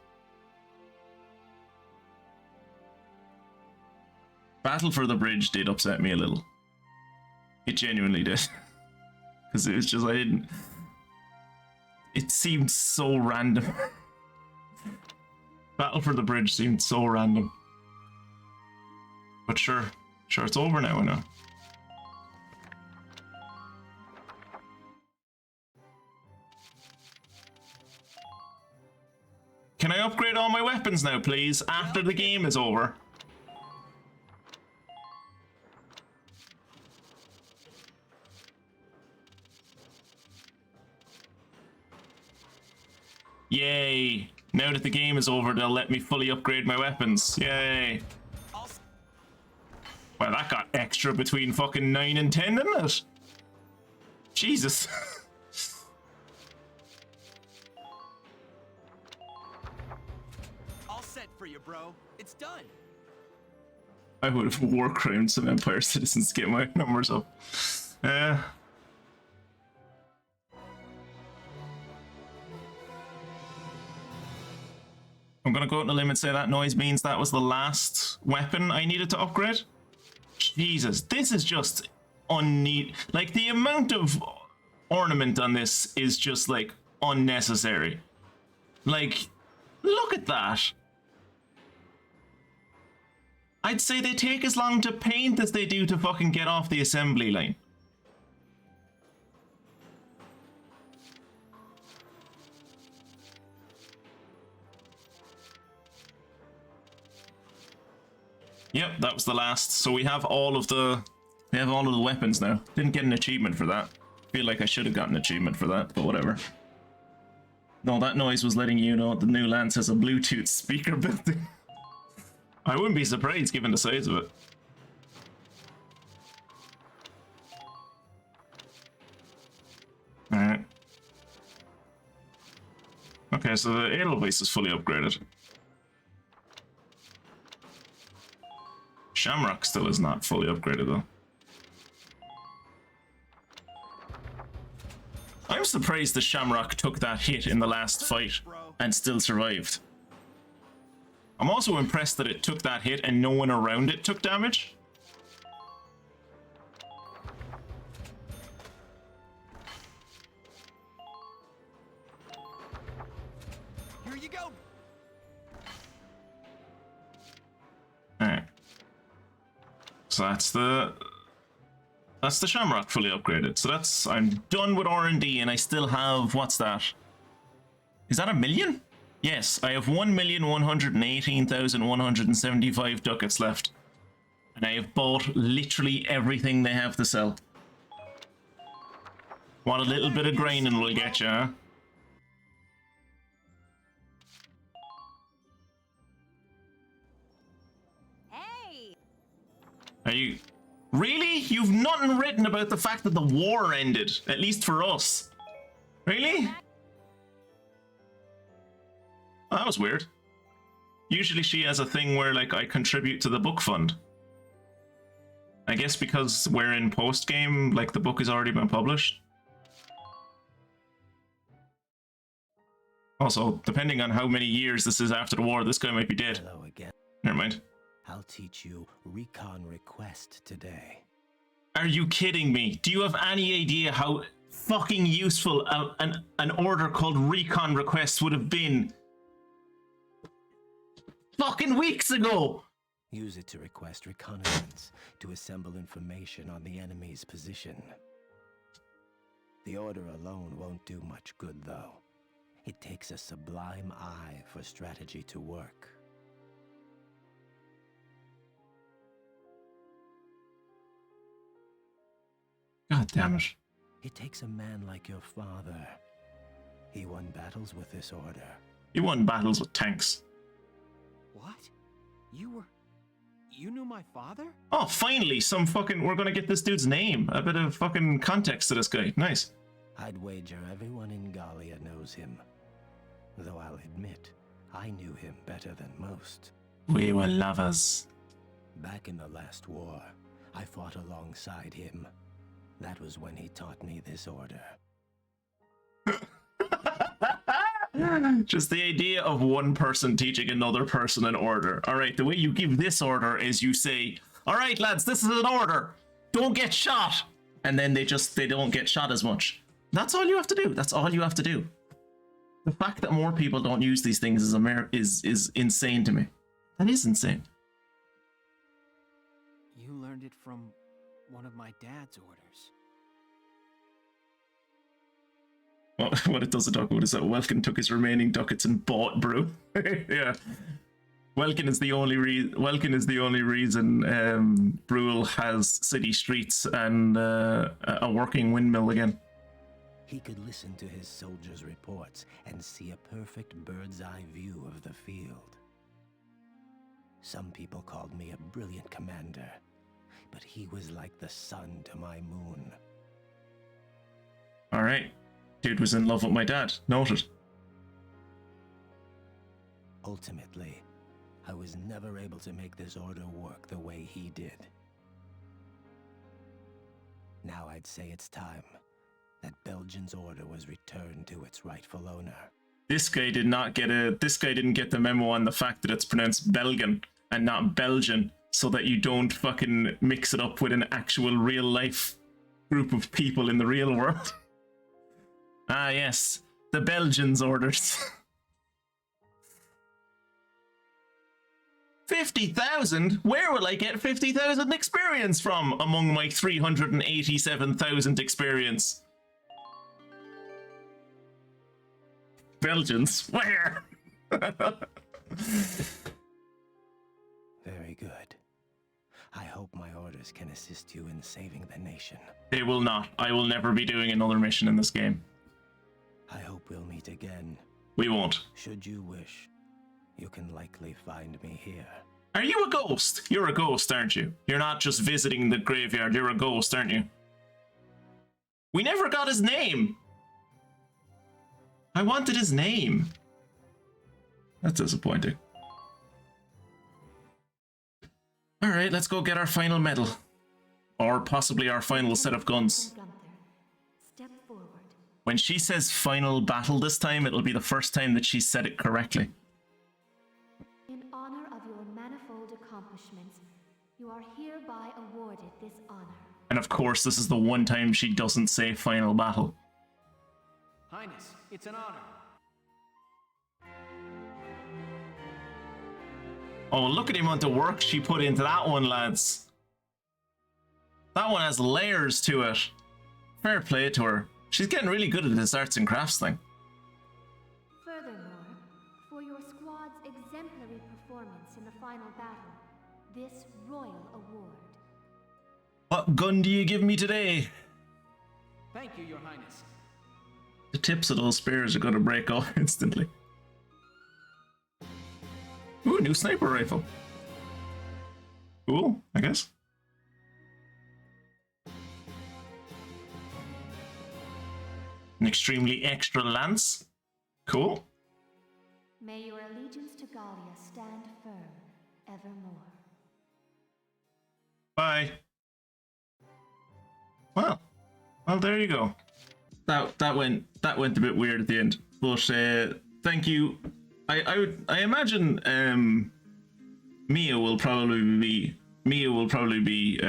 Battle for the Bridge did upset me a little. It genuinely did. Because it was just, I didn't... It seemed so random. Battle for the Bridge seemed so random. But sure, it's over now, I know. Can I upgrade all my weapons now, please, after the game is over? Yay! Now that the game is over, they'll let me fully upgrade my weapons. Yay! Well, that got extra between fucking 9 and 10, didn't it? Jesus. All set for you, bro. It's done. I would have war crimed some Empire citizens to get my numbers up. I'm gonna go out on a limb and say that noise means that was the last weapon I needed to upgrade. Jesus, this is just unneeded. Like, the amount of ornament on this is just, like, unnecessary. Like, look at that. I'd say they take as long to paint as they do to fucking get off the assembly line. Yep, that was the last. So we have all of the weapons now. Didn't get an achievement for that. Feel like I should have gotten an achievement for that, but whatever. No, that noise was letting you know the new Lance has a Bluetooth speaker built in. I wouldn't be surprised given the size of it. Alright. Okay, so the Edelweiss is fully upgraded. Shamrock still is not fully upgraded though. I'm surprised the Shamrock took that hit in the last fight and still survived. I'm also impressed that it took that hit and no one around it took damage. Here you go. Alright. So that's the Shamrock fully upgraded. So that's, I'm done with R&D and I still have, what's that? Is that 1 million? Yes, I have 1,118,175 ducats left. And I have bought literally everything they have to sell. What a little bit of grinding will get you, huh? Hey! Are you... Really? You've nothing written about the fact that the war ended, at least for us. Really? Oh, that was weird. Usually she has a thing where, like, I contribute to the book fund. I guess because we're in post-game, like, the book has already been published. Also, depending on how many years this is after the war, this guy might be dead. Hello again. Never mind. I'll teach you Recon Request today. Are you kidding me? Do you have any idea how fucking useful an order called recon request would have been fucking weeks ago. Use it to request reconnaissance, to assemble information on the enemy's position. The order alone won't do much good, though. It takes a sublime eye for strategy to work. God damn it. It takes a man like your father. He won battles with this order. He won battles with tanks. What? You knew my father? Oh, finally, some fucking... We're gonna get this dude's name. A bit of fucking context to this guy. Nice. I'd wager everyone in Gallia knows him. Though I'll admit, I knew him better than most. We were lovers. Back in the last war, I fought alongside him. That was when he taught me this order. Just the idea of one person teaching another person an order. All right, the way you give this order is you say, all right, lads, this is an order. Don't get shot. And then they don't get shot as much. That's all you have to do. That's all you have to do. The fact that more people don't use these things is insane to me. That is insane. You learned it from one of my dad's orders. What it doesn't talk about is that Welkin took his remaining ducats and bought brew. Yeah, Welkin is the only reason Brule has city streets and a working windmill again. He could listen to his soldiers' reports and see a perfect bird's-eye view of the field. Some people called me a brilliant commander, but he was like the sun to my moon. All right. Dude was in love with my dad. Noted. Ultimately, I was never able to make this order work the way he did. Now I'd say it's time that Belgian's order was returned to its rightful owner. This guy didn't get the memo on the fact that it's pronounced Belgian and not Belgian, so that you don't fucking mix it up with an actual real life group of people in the real world. Ah, yes, the Belgians' orders. 50,000? Where will I get 50,000 experience from among my 387,000 experience? Belgians, where? Very good. I hope my orders can assist you in saving the nation. They will not. I will never be doing another mission in this game. I hope we'll meet again. We won't. Should you wish, you can likely find me here. Are you a ghost? You're a ghost, aren't you? You're not just visiting the graveyard. You're a ghost, aren't you? We never got his name. I wanted his name. That's disappointing. All right, let's go get our final medal. Or possibly our final set of guns. Step forward. When she says final battle this time, it'll be the first time that she said it correctly. In honor of your manifold accomplishments, you are hereby awarded this honor. And of course, this is the one time she doesn't say final battle. Highness, it's an honor. Oh, look at the amount of work she put into that one, lads. That one has layers to it. Fair play to her. She's getting really good at this arts and crafts thing. Furthermore, for your squad's exemplary performance in the final battle, this royal award. What gun do you give me today? Thank you, Your Highness. The tips of those spears are going to break off instantly. Ooh, new sniper rifle. Cool, I guess. An extremely extra lance. Cool. May your allegiance to Gallia stand firm evermore. Bye. Well, there you go. That went a bit weird at the end, but thank you. I imagine Mia will probably be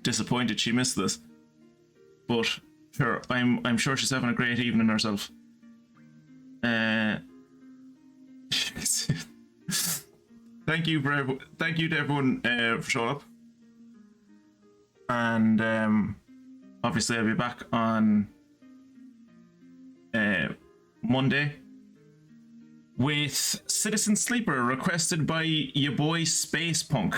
disappointed she missed this, but Sure, I'm sure she's having a great evening herself. Thank you to everyone for showing up. And obviously I'll be back on Monday with Citizen Sleeper requested by your boy Space Punk.